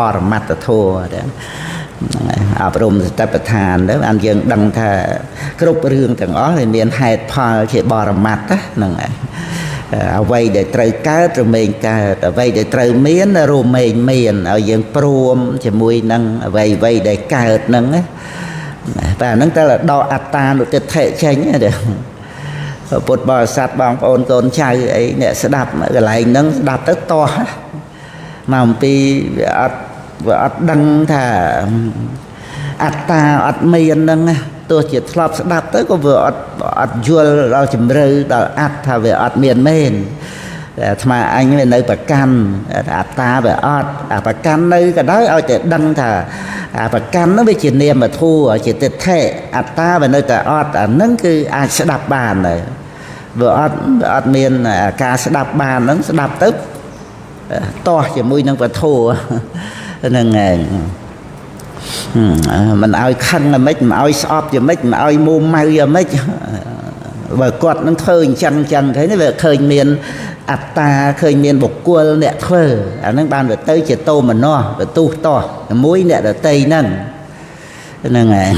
បរមត្តធម៌អប់រំសតិប្បដ្ឋានទៅបានយើងដឹងថាគ្រប់រឿងទាំងអស់វាមានហេតុផលជាបរមត្តហ្នឹងអ្វីដែលត្រូវកើតរមែងកើតអ្វីដែលត្រូវមានរមែងមានឲ្យយើងព្រមជាមួយនឹងអ្វីដែលកើតហ្នឹងតែហ្នឹងតែដកអត្តានុទិដ្ឋិចេញទេពុទ្ធបរិស័ទបងប្អូនកូនចៅអីអ្នកស្ដាប់កន្លែងហ្នឹងស្ដាប់ទៅតោះមកអំពីវាអត់ដឹងថាអត្តាអត់មានហ្នឹងទោះជាធ្លាប់ស្ដាប់ទៅក៏វាអត់យល់ដល់ជំរឿដល់អត្តថាវាអត់មានមែនតែអាត្មាអញវានៅប្រកាន់អត្តាវាអត់អាប្រកាន់នៅក៏ដោយឲ្យតែដឹងថាអាប្រកាន់នោះវាជានាមធម៌ជាទិដ្ឋិអត្តាវានៅតែអត់អាហ្នឹងគឺអាចស្ដាប់បានដែរវាអត់មានការស្ដាប់បានហ្នឹងស្ដាប់ទៅតោះជាមួយនឹងពធហ្នឹងឯងមិនឲ្យខឹងហ្មិចមិនឲ្យស្អប់យ៉ាងម៉េចមិនឲ្យមួម៉ៅយ៉ាងម៉េចបើគាត់នឹងធ្វើអញ្ចឹងទៅនេះវាឃើញមានអត្តាឃើញមានបុគ្គលអ្នកធ្វើអាហ្នឹងបានទៅជាតោមនោទៅទូតោះជាមួយអ្នកដតីហ្នឹងឯង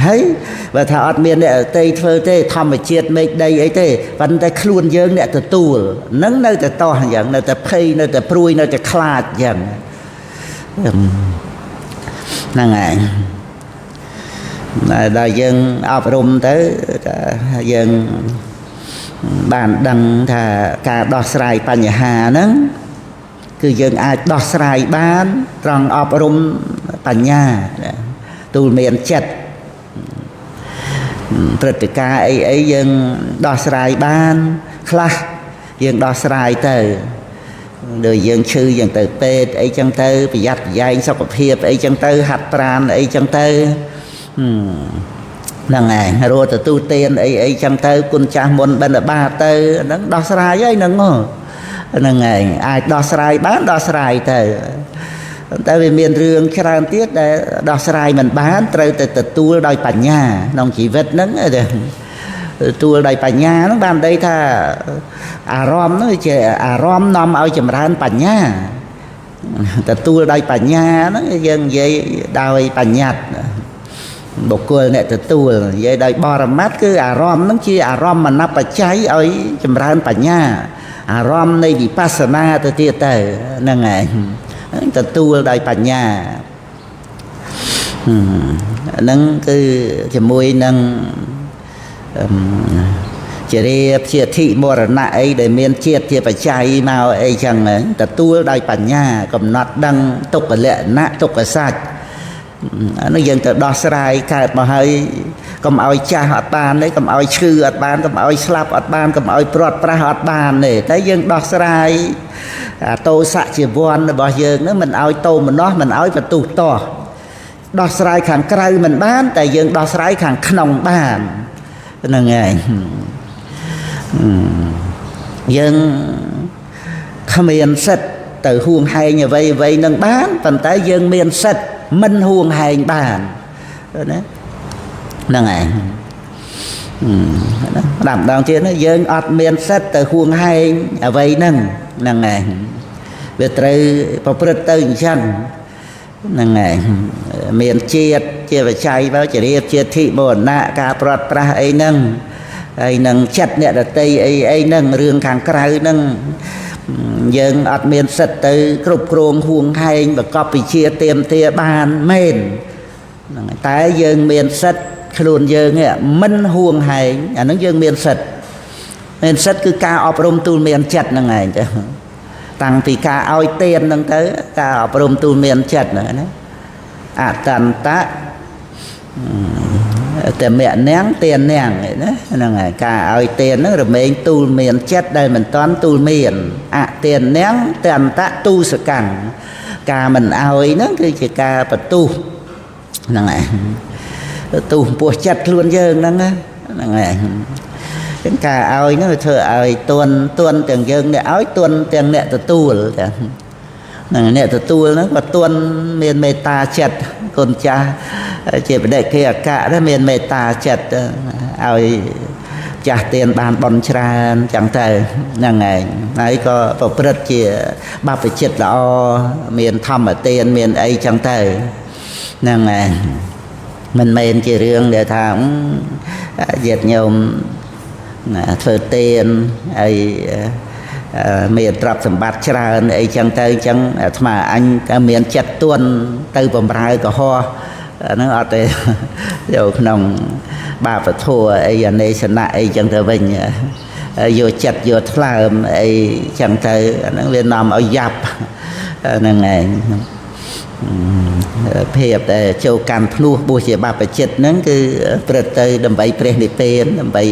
ហើយបើថាអត់មានអ្នកដតីធ្វើទេធម្មជាតិមេឃដីអីទេប៉ុន្តែខ្លួនយើងអ្នកទទួលហ្នឹងនៅតែតោះអញ្ចឹងនៅតែភ័យនៅតែព្រួយនៅតែខ្លាចអញ្ចឹងហ្នឹងឯងដល់យើងអប់រំទៅយើងបានដឹងថាការដោះស្រាយបញ្ហាហ្នឹងគឺយើងអាចដោះស្រាយបានត្រង់អប់រំបញ្ញាទូលមានចិត្តព្រឹត្តិការណ៍អីយើងដោះស្រាយបានខ្លះយើងដោះស្រាយទៅដោយយើងឈឺយ៉ាងទៅពេទ្យអីចឹងទៅប្រយ័ត្នប្រយែងសុខភាពអីចឹងទៅហាត់ប្រាណអីចឹងទៅហ្នឹងឯងរត់ទទួលទានអីចឹងទៅគុណចាស់មុនបិណ្ឌបាតទៅហ្នឹងដោះស្រាយហើយហ្នឹងហ្នឹងឯងអាចដោះស្រាយបានដោះស្រាយទៅតែវាមានរឿងច្រើនទៀតដែលដោះស្រាយមិនបានត្រូវតែទទួលដោយបញ្ញាក្នុងជីវិតហ្នឹងទទួលដោយបញ្ញាហ្នឹងបានន័យថាអារម្មណ៍ហ្នឹងជាអារម្មណ៍នាំឲ្យចម្រើនបញ្ញាទទួលដោយបញ្ញាហ្នឹងយើងនិយាយដោយបញ្ញត្តិបុគ្គលអ្នកទទួលនិយាយដោយបរមត្តគឺអារម្មណ៍ហ្នឹងជាអារម្មណ៍មនបច្ច័យឲ្យចម្រើនបញ្ញាអារម្មណ៍នៃវិបស្សនាទៅទៀតទៅហ្នឹងឯងទទួលដោយបញ្ញាហ្នឹងគឺជាមួយនឹងជារៀបជាធិមរណៈអីដែលមានជាតិជាបច្ច័យមកអីចឹងទទួលដោយបញ្ញាកំណត់ដឹងទុក្ខលក្ខណៈទុក្ខសច្ចអានោះយើងទៅដោះស្រាយកើតមកហើយកុំឲ្យចាស់អត់បានទេកុំឲ្យឈឺអត់បានកុំឲ្យស្លាប់អត់បានកុំឲ្យព្រាត់ប្រាសអត់បានទេតែយើងដោះស្រាយតោសៈជីវ័នរបស់យើងហ្នឹងមិនឲ្យតោមនោះមិនឲ្យបន្ទុះតោះដោះស្រាយខាងក្រៅមិនបានតែយើងដោះស្រាយខាងក្នុងបានហ្នឹងឯងយើងគ្មានសិទ្ធទៅហួងហែងអ្វីនឹងបានប៉ុន្តែយើងមានសិទ្ធមិនហួងហែងបានណាហ្នឹងឯងម្ដងទៀតយើងអត់មានសិទ្ធទៅហួងហែងអ្វីហ្នឹងឯងវាត្រូវប្រព្រឹត្តទៅអញ្ចឹងហ្នឹងឯងមានជាតិជាបច្ច័យមកជារៀបជាធិមរណៈការព្រាត់ប្រាសអីហ្នឹងហើយនឹងចិត្តអ្នកដតីអីហ្នឹងរឿងខាងក្រៅហ្នឹងយើងអត់មានសិទ្ធទៅគ្រប់គ្រងហួងហែងបកបវិជាទៀមទាបានមែនហ្នឹងតែយើងមានសិទ្ធខ្លួនយើងមិនហួងហែងអាហ្នឹងយើងមានសិទ្ធគឺការអប់រំទូលមានចិត្តហ្នឹងឯងទៅតាំងពីការឲ្យទានហ្នឹងទៅការអប់រំទូលមានចិត្តហ្នឹងណាអតន្តៈតែមៈនាងទាននាងណាហ្នឹងហើយការឲ្យទានហ្នឹងរមែងទូលមានចិត្តដែលមិនតាន់ទូលមានអទាននាងតន្តៈទូសកੰការមិនឲ្យហ្នឹងគឺជាការបន្ទុះហ្នឹងហើយទូពោះចិត្តខ្លួនយើងហ្នឹងហើយការឲ្យហ្នឹងវាធ្វើឲ្យទន់ទាំងយើងអ្នកឲ្យទន់ទាំងអ្នកទទួលចាហ្នឹងអ្នកទទួលហ្នឹងក៏ទន់មានមេត្តាចិត្តគុណចាស់ជាបដិគិអកៈដែរមានមេត្តាចិត្តឲ្យ ចាស់ទៀនបានបន់ច្រើនចឹងទៅហ្នឹងហើយហើយក៏ប្រព្រឹត្តជាបព្វជិតល្អមានធម្មទានមានអីចឹងទៅហ្នឹងហើយមិនមែនជារឿងដែលថាញាតិញោមធ្វើទានហើយមានទ្រព្យសម្បត្តិច្រើនអីចឹងទៅអញ្ចឹងអាត្មាអញក៏មានចិត្តទួនទៅបំរើកុហកហ្នឹងអត់ទេយកក្នុងបាបធัวអីអនេសនៈអីចឹងទៅវិញយកចិត្តយកថ្លើមអីចឹងទៅអាហ្នឹងវានាំឲ្យយ៉ាប់ហ្នឹងឯងភាពដែលចូលកម្មភ្នោះបួសជាបព្វជិតហ្នឹងគឺព្រឹត្តទៅដើម្បីព្រះនិព្វានដើម្បី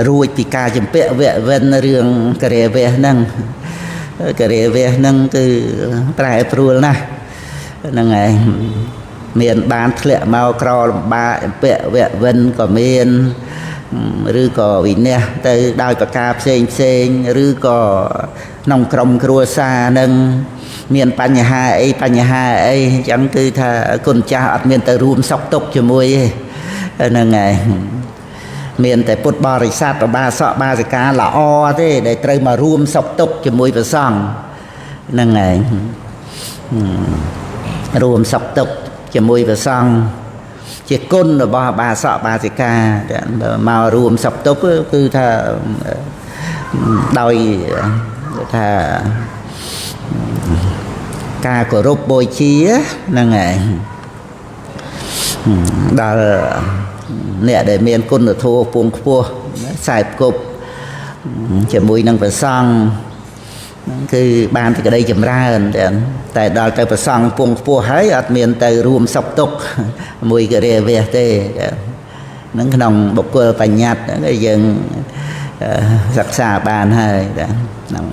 រួចពីការចម្ពាក់វៈវិនរឿងករិយវៈហ្នឹងករិយវៈហ្នឹងគឺប្រែប្រួលណាស់ហ្នឹងឯងមានបានធ្លាក់មកក្រលំបាកចម្ពាក់វៈវិនក៏មានឬក៏វិន័យទៅដោយប្រការផ្សេងឬក៏ក្នុងក្រុមគ្រួសារហ្នឹងមានបញ្ហាអីអញ្ចឹងគឺថាគុណចាស់អត់មានទៅរួមសុខទុក្ខជាមួយទេហ្នឹងហើយមានតែពុទ្ធបរិស័ទបាសកបាសិកាល្អទេដែលត្រូវមករួមសុខទុក្ខជាមួយព្រះសង្ឃហ្នឹងហើយរួមសុខទុក្ខជាមួយព្រះសង្ឃជាគុណរបស់បាសកបាសិកាមករួមសុខទុក្ខគឺថាដោយថាការគោរពបូជាហ្នឹងហើយដល់អ្នកដែលមានគុណធម៌ពងខ្ពស់ខ្សែគប់ជាមួយនឹងព្រះសង្ឃហ្នឹងគឺបានសេចក្តីចម្រើនតែដល់ទៅព្រះសង្ឃពងខ្ពស់ហើយអត់មានទៅរួមសុខទុក្ខមួយករិយវៈទេហ្នឹងក្នុងបុគ្គលបញ្ញត្តិហ្នឹងយើងសិក្សាបានហើយក្នុង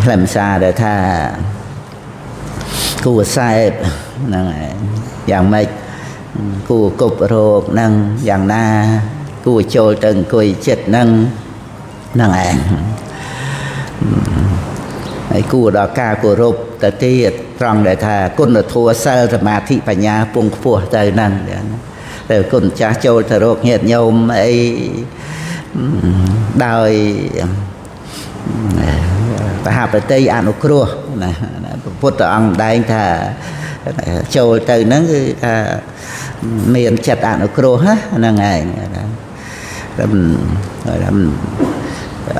ខ្លឹមសារដែលថាគួរសែបហ្នឹងយ៉ាងម៉េចគួរគប់រោគហ្នឹងយ៉ាងណាគួរចូលទៅអង្គុយចិត្តហ្នឹងហ្នឹងឯងហើយគួរដល់ការគោរពទៅទៀតត្រង់ដែលថាគុណធម៌សិលសមាធិបញ្ញាពងខ្ពស់ទៅហ្នឹងតែគុណចាស់ចូលទៅរកញាតិញោមអីដោយបហបតិអនុគ្រោះណាពុទ្ធអង្គដែងថាចូលទៅហ្នឹងគឺថាមានចិត្តអនុគ្រោះហ្នឹងឯង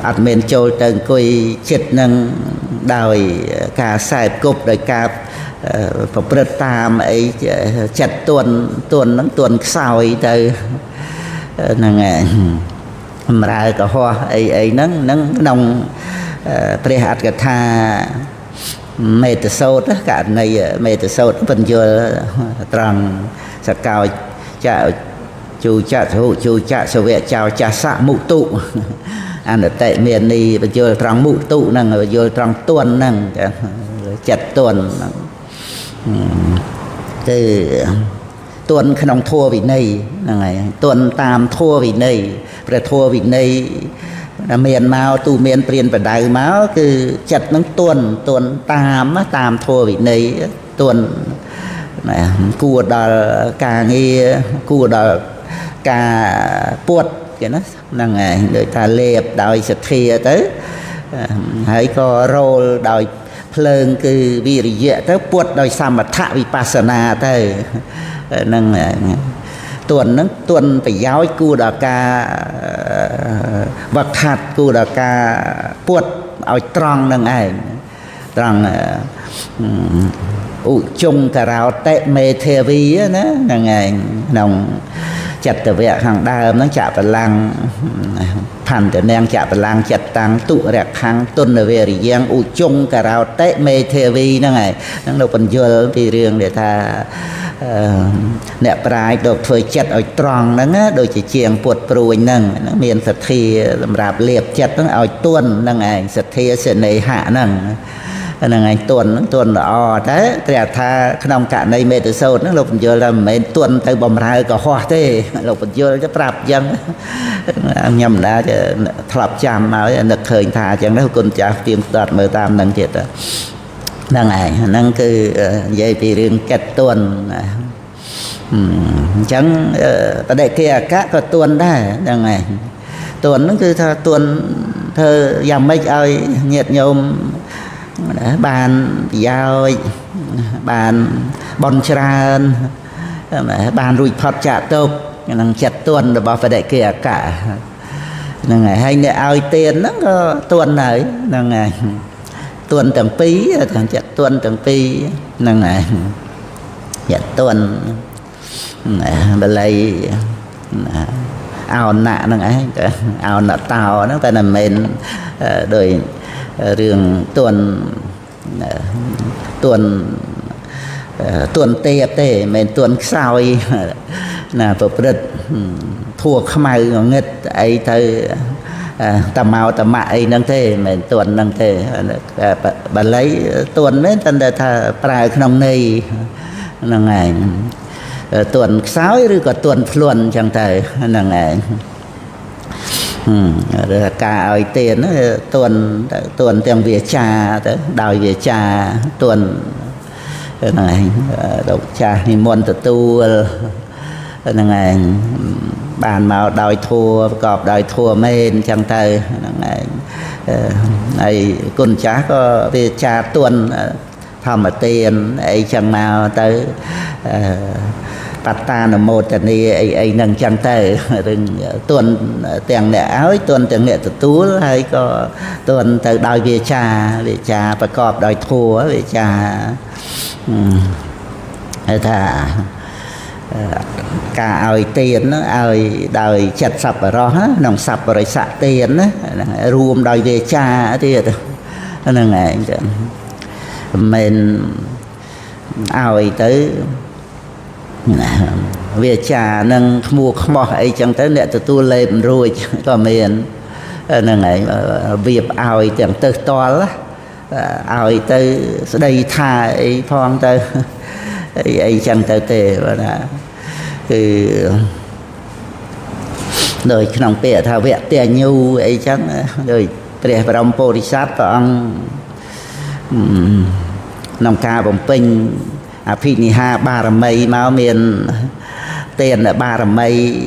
អត់មានចូលទៅអង្គុយចិត្តហ្នឹងដោយការសែបគប់ដោយការប្រព្រឹត្តតាមអីចិត្តទន់ហ្នឹងទន់ខ្សោយទៅហ្នឹងឯងបំរើកុហកអីហ្នឹងក្នុងព្រះអត្តកថាមេតសោតករណីមេតសោតបញ្យល់ត្រង់សកោចជូចៈជូចៈសវៈចោចាសៈមុតុអនតិមាននីបញ្យល់ត្រង់មុតុហ្នឹងបញ្យល់ត្រង់ទន់ហ្នឹងចិត្តទន់ហ្នឹងគឺទន់ក្នុងធម៌វិន័យហ្នឹងហើយទន់តាមធម៌វិន័យព្រះធម៌វិន័យមានមកទូមានព្រានបដៅមកគឺចិត្តនឹងទន់តាមធម៌វិន័យទន់គួរដល់ការងារគួរដល់ការពួតគេណាហ្នឹងហើយដូចថាលេបដោយសទ្ធាទៅហើយក៏រោលដោយភ្លើងគឺវិរិយៈទៅពួតដោយសមថៈវិបស្សនាទៅហ្នឹងទន់ហ្នឹងទន់ប្រយោជន៍គួរដល់ការវឹកហាត់គួរដល់ការពួតឲ្យត្រង់នឹងឯងត្រង់ឧជុងការោតិមេធាវីណាហ្នឹងឯងក្នុងចិត្តវៈខាងដើមហ្នឹងចាក់បលាំងផន្តនាងចាក់បលាំងចិត្តតាំងទុរខាំងទុនវេរិយ៉ាងឧជុងការោតិមេធាវីហ្នឹងឯងហ្នឹងលោកបញ្យល់ពីរឿងដែលថាអ្នកប្រាជ្ញដូចធ្វើចិត្តឲ្យត្រង់ហ្នឹងដូចជាជាងពុតព្រួយហ្នឹងមានសទ្ធាសម្រាប់លៀបចិត្តហ្នឹងឲ្យទន់ហ្នឹងឯងសទ្ធាសេនេហៈហ្នឹងហ្នឹងឯងទន់ល្អតែព្រះថាក្នុងករណីមេតិសោតហ្នឹងលោកបញ្យល់ថាមិនមែនទន់ទៅបំរើកុហកទេលោកបញ្យល់ទៅប្រាប់អញ្ចឹងខ្ញុំមិនដែរធ្លាប់ចាំមកនឹកឃើញថាអញ្ចឹងទៅគុណចាស់ទៀមស្ដាប់មើលតាមហ្នឹងទៀតហ្នឹងឯងហ្នឹងគឺនិយាយពីរឿងចិត្តទន់ chẳng ở đây kia các có tuần đây đằng này tuần nó cứ tha tuần thơ dầm mấy ơi nhiệt nhôm bàn giao bàn bon tràn bàn rùi phật trả tục năng chặt tuần rồi bảo phải để kia cả năng ngày hay nè ao tiền nó có tuần này năng ngày tuần tầng pí thằng chặt tuần tầng pí năng ngày chặt tuần bên đây ao nạ năng ấy ao nạ tàu nó phải là mình đời đường tuần tuần tê tê mình tuần sao là bộ bật thua khmai nghịch ấy thôi tầm màu tầm mại năng thế mình tuần năng thế bà lấy tuần đấy tên là thà prai nông này năng ngày tuần sáu rồi có tuần luôn chẳng thể năng ngày cả ở tiền tuần tiền việt trà đòi việt trà tuần này độc trà thì môn tự tu này bàn màu đòi thua cọp đòi thua men chẳng tay này con chả có việt trà tuần thầm ở tiền ấy chẳng nào tới ta là một trận đi ấy nâng chẳng tay tuần tiền lệ áo tuần tiền lệ tự tú hay có tuần từ đòi việt trà và cọp đòi thua việt trà thà cả ơi tiền nó ơi đời chặt sập ở đó nòng sập rồi xạ tiền đó rùm đòi về cha thì nó ngày mình ơi tới về cha nâng mua mò ấy chẳng tới nè tôi lên rồi còn mình là ngày việc ơi chẳng từ to lắm ơi tới đây tha ấy phong tới ấy chẳng tới tệ và là thì đời nòng bè thao vẹt tiền nhu ấy chẳng đời bè và đồng Bodhisattva và ông nòng ca bồng pinh Apiniha ba rầm mây máu miền tiền là ba rầm mây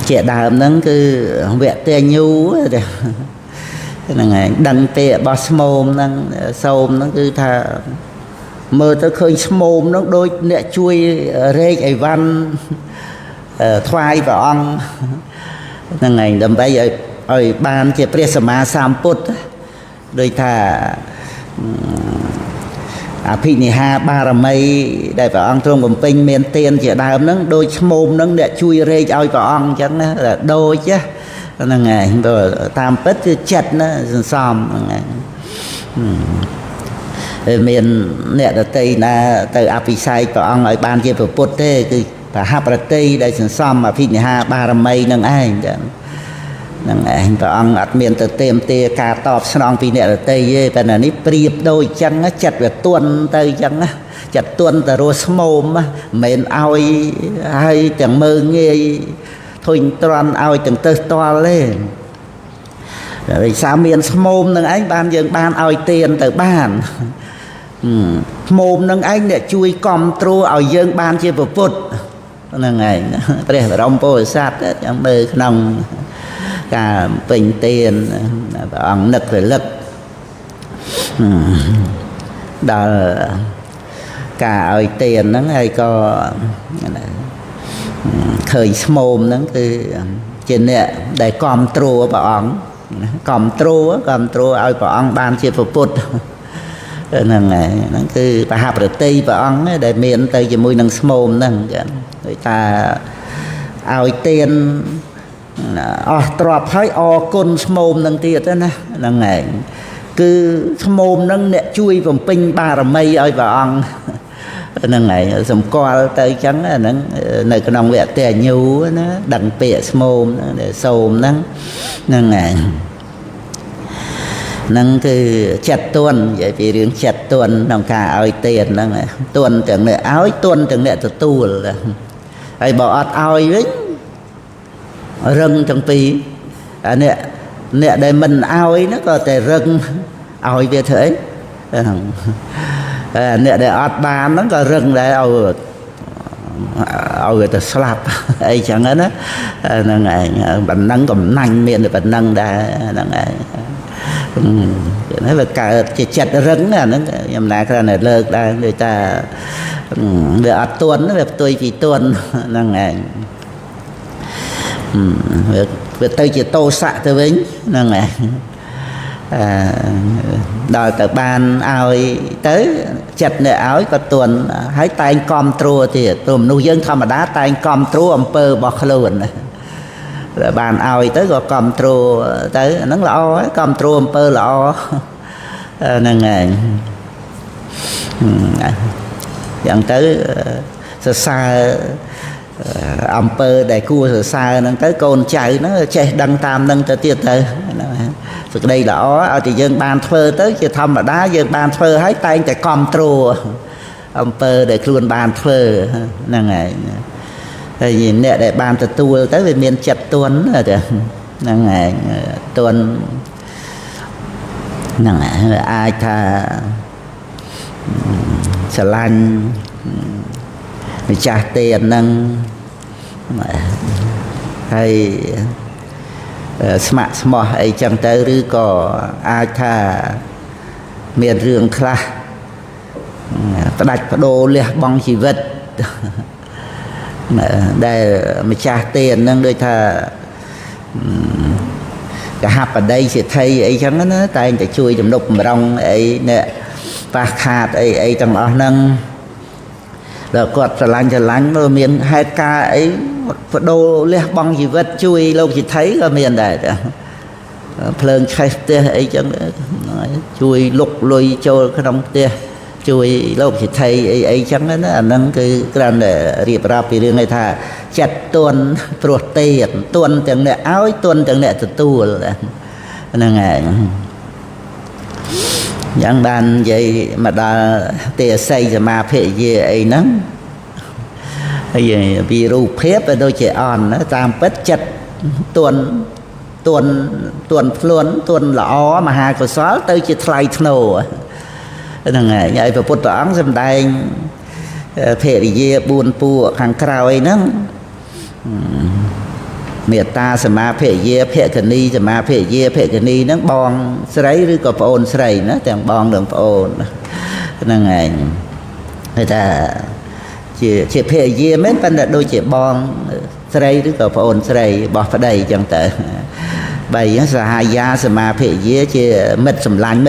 trẻ đàm nó cứ vẹt tiền nhu là ngày đăng tệ boss mồm năng sôm nó cứ thà mơ tới khơi mồm nó đôi nè chui rê ấy văn thoai và ong là ngày đầm bây giờ ở ban chế presama samput đôi thà Apiniha ba rầm mây đại và ong trong bầm pinh miền tiền trẻ đàm nó đôi mồm nó nè chui rê oi và ong chẳng là đôi chứ là ngày rồi tam pết cứ chặt nó xòm miền nè là tây là từ apisai của ông ở ban kia của Phật thế cứ phải hấp ra tây đây xòm mà phi ha ba rầm mây nâng ai và ông ở miền từ tiêm tia cà tọp xong phi nè là tây và là nít priệp đôi chân chặt về tuần tây chân chặt tuần từ rô mồm miền oi hay chẳng mơ nghe thôi toàn ao từng tơ to lên rồi sao miền mồm nâng anh ban dân ban ao tiền từ ban mồm nâng anh để chui control ao dân ban chia vào phút nâng ngày đây là đông bồ sát trong bề nông cả bình tiền bằng lực về lực đó cả ao tiền nó hay có khởi mồm nó cứ trên nè để control bảo ông control ai bảo ông ban chia phục bút là ngày nó cứ bà hạp được tây bảo ông để miền tây chỉ mùi nâng mồm nâng người ta ao tiền trọp thấy côn mồm nâng tiệt đó nè là ngày cứ mồm nâng nè chui vào pin ba rầm mây ai bảo ông nâng này dùng co tới trắng là nó nơi cái nòng vẹt tiền nhu nó đằng bịa mồm để xồm nâng này nâng cứ chặt tuần vậy vì riêng chặt tuần đồng cả ơi tiền nâng này tuần tưởng nè áo tuần tưởng nè tu là ai bỏ oi đấy rừng trong pi nè để mình oi nó có thể rừng oi về thế nè để ọt bàn nó có rừng để เอาngười ta slap ấy chẳng hết á là ngày bệnh nâng cầm nanh miền bệnh nâng đã là ngày nói về cả chặt rắn là nó nhầm lại cái này lơ ra người ta về ở tuần nó về tôi vì tuần là ngày về tôi chỉ tô xạ tôi vĩnh là ngày đòi từ ban ao tới chặt nợ áo có tuần hãy tay com trua thì tùm nuôi dân thầm đá tay com trua ông pơ bọc luôn rồi bàn ao tới có com trua tới nó là o ấy com trua ông pơ là o nên ngày dẫn tới xa ông pơ đại cua xa nó tới con chạy nó chạy đăng tam nâng tới tiệt tới thực đây là ó thì dân ban phơ tới chỉ thăm ở đá dân ban phơ hãy tay chạy com trua ông pơ để luôn ban phơ là ngày thì nè để ban từ tu tới về miền chặt tuấn rồi kìa là ngày tuấn là ngày ai tha xà lanh trả tiền nâng hay smart smart ấy chẳng tớiឬcó ai tha miền rừng khla đặt đồ liệt bong chỉ vật để mà trả tiền nâng đôi thà cả hạp ở đây sẽ thấy ấy chẳng nó tay anh phải chui chùm đục mà rong ấy nè và hạt ấy chẳng đó nâng rồi quạt trở lánh rồi miền hai ca ấy đồ liệt bong chỉ vật chui lâu chỉ thấy ở miền đây phơn khai tia ấy chẳng chui lục lùi cho cái đông tia chui lâu chỉ thấy ấy chẳng nó nâng cái gran để riệp ra vì riêng này thà chặt tuần ruột tiền tuần chẳng nè áo tuần chẳng nè từ tu là nên ngày chẳng ban vậy mà đã tia xây rồi mà phải gì ấy nắng vì rù phép ở đôi trẻ on nó tam bất chặt tuần luôn tuần là ó mà hai của xóa tới chỉ thay nổ nên ngày vậy và bút toán xem đây phải gì buồn pu hàng cào ấy nó miệt ta sẽ mà phải gì phải cái ni sẽ mà phải gì phải cái ni nó bong sấyឬក៏ប្អូនស្រីណាទាំងបងនិងប្អូនហ្នឹងហើយngười ta chỉ phải gì mấy vấn đề đôi chị bonស្រីឬក៏ប្អូនស្រីរបស់ប្តីចឹងទៅបីសាហាយាសមាភិយាជាមិត្តសម្លាញ់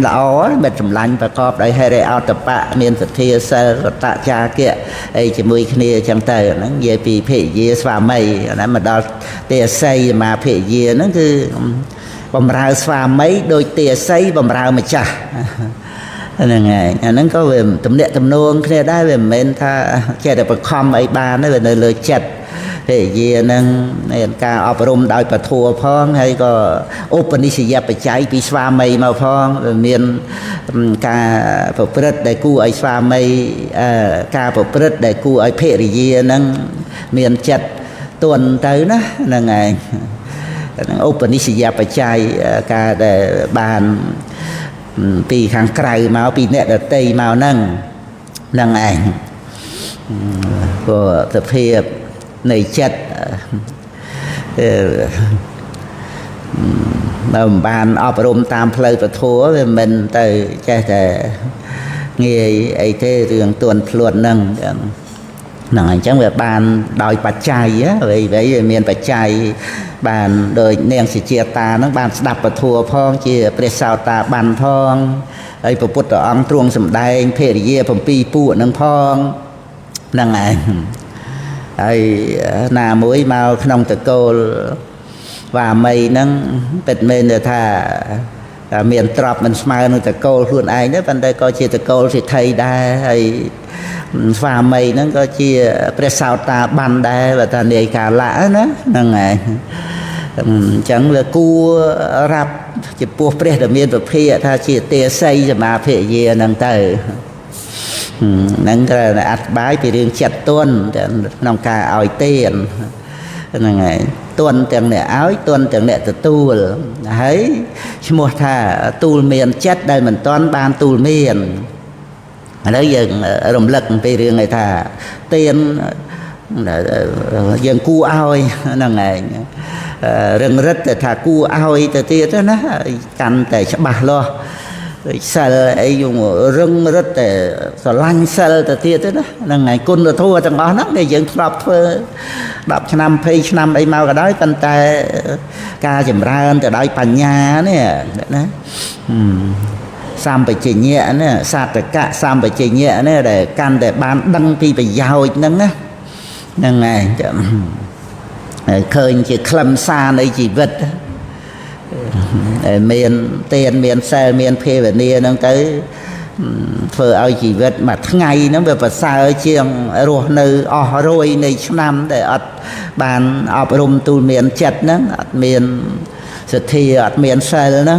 ល្អមិត្តសម្លាញ់ប្រកបដោយហេរិអតបៈមានសទ្ធាសិលរតចាគៈអីជាមួយគ្នាចឹងទៅហ្នឹងនិយាយពីភិយាស្វាមីណាមកដល់ទេសីសមាភិយាហ្នឹងគឺបំរើស្វាមីដោយទេសីបំរើម្ចាស់ហ្នឹងហើយអាហ្នឹងក៏វាទំនាក់ទំនងគ្នាដែរវាមិនមែនថាចេះតែបខំអីបានទេវានៅលើចិត្តទេយានឹងការអប់រំដោយពធផងហើយក៏ឧបនិស្សយបច្ច័យពីស្វាមីមកផងមានការប្រព្រឹត្តដែលគួរឲ្យស្វាមីការប្រព្រឹត្តដែលគួរឲ្យភរិយានឹងមានចិត្តទន់ទៅណាហ្នឹងហើយឧបនិស្សយបច្ច័យការដែលបានពីខាងក្រៅមកពីអ្នកដតីមកហ្នឹងឯងក៏សភាពនៃចិត្តបើមិនបានអប់រំតាមផ្លូវពធវាមិនទៅចេះតែងាយអីទេរឿងទន់ខ្លួនហ្នឹងអញ្ចឹងវាបានដោយបច្ច័យវាមានបច្ច័យបានដោយនាងសិជាតាហ្នឹងបានស្ដាប់ពធផងជាព្រះសោតាបានផងហើយព្រះពុទ្ធអង្គទ្រង់សម្ដែងភរិយា7ពួកហ្នឹងផងហ្នឹងឯងហើយណាមួយមកក្នុងតកូលវាមីហ្នឹងពិតមែនថាមានទ្រព្យមិនស្មើនឹងតកូលខ្លួនឯងទេប៉ុន្តែក៏ជាតកូលសិទ្ធិដែរហើយស្វាមីហ្នឹងក៏ជាព្រះសោតាបានដែរបើថានាយកាលៈណាហ្នឹងហើយអញ្ចឹងវាគួររាប់ចំពោះព្រះដែលមានពភាថាជាទេសីសមាភិយាហ្នឹងទៅហ្នឹងក៏អត្ថបាយពីរឿងចិត្តទន់ក្នុងការឲ្យទានហ្នឹងហើយទន់ទាំងអ្នកឲ្យទន់ទាំងអ្នកទទួលហើយឈ្មោះថាទូលមានចិត្តដែលមិនទាន់បានទូលមាន đó giờ rồng lật về riêng người ta tiền giờ cu ao là ngày rừng rất là thà cu ao từ tiền đó nó canh để cho bà lo sờ ấy dùng rừng rất là sờ lanh sờ từ tiền đó là ngày côn là thua trong đó nó để dựng đọc năm phê năm ấy mau cái đó tên ta ca chìm ra từ đây bàn nhà nè đó sam phải chỉ nhẹ nè sạt được cả sam phải chỉ nhẹ nè để can để bán đăng thì phải giàu nâng á nâng này khơi chỉ khăm xa đây chỉ vật miền tiền miền xe miền phê về nia nó tới phở ao chỉ vật mà ngày nó về vật xa ở chiang rồi nơi rồi này năm để ở bàn ọp rùm tu miền chật nó miền sự thì ở miền xe nó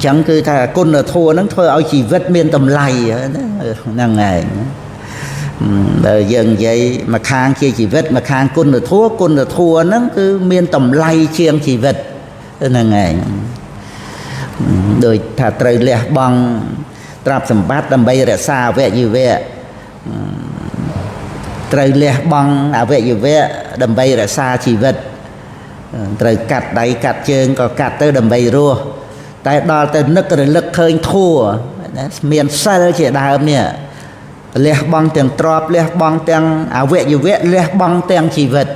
chẳng cứ thà côn là thua nó thôi ao chỉ vật miền tầm lầy năng ngày dần vậy mà khang kia chỉ vật mà khang côn là thua nó cứ miền tầm lầy chiang chỉ vật năng ngày rồi thà trời lẹ bằng trap sầm bát đầm bay ra xa vẽ như vẽ trời lẹ bằng à vẽ như vẽ đầm bay ra xa chỉ vật trời cắt đáy cắt chân có cắt tới đầm bay rùa tại đó tới nức rồi lực khơi thua miền sơ chỉ đào nè lẹ bằng tiền trap lẹ bằng tiền à vẽ như vẽ lẹ bằng tiền chỉ vật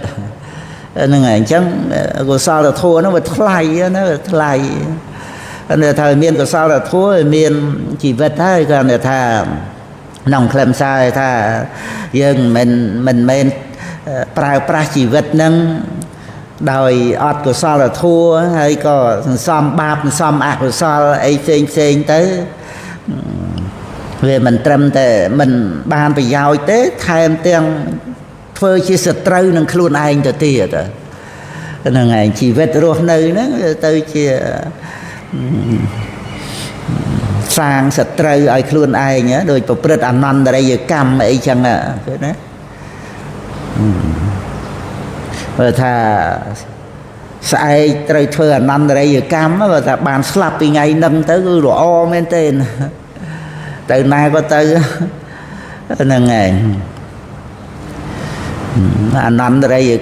nên ngày chẳng của sao là thua nó vật thay nó thời miền của sao là thua miền chỉ vật thôi còn là thà nòng làm sao thà dân mình pra chỉ vật nâng đòi ọt của sao là thua hay có xóm bạp xóm ạc của sao ấy xên tới về mình trầm để mình ban phải giao tế thêm tiền phơi chia sẻ trâu nâng luôn anh từ tiệt là ngày chỉ vật rồi nơi nó tới chia sang sạch trâu ai luôn ai nhớ đôi bộ prết ăn năn ở đây giờ cam ấy chẳng à đó và thà sai trâu thưa ăn năn ở đây giờ cam và thà bàn slap đi ngay nâng tới cái lỗ men tên từ nay có tới là ngày ăn năn ở đây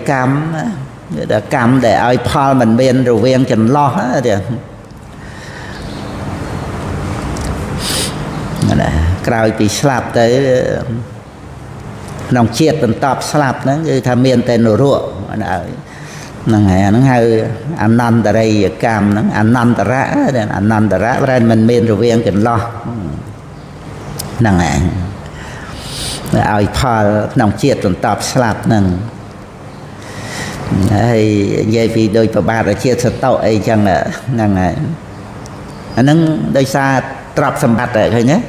giờ cam để ai Paul mình bên rồi viên chừng lo hết rồi cào bị slap tới nòng chiết tận top slap nó như tham miền tên nổ ruộng nó ngày nó hay ăn năn tại đây cam nó ăn năn tà rã ra mình miền rồi viên cần lo nó ngày ai Paul nòng chiết tận top slap nó hay vậy vì đôi bà đã chia sẻ tội ấy chẳng là ngày nó đôi xa trọc sầm bát rồi thôi nhé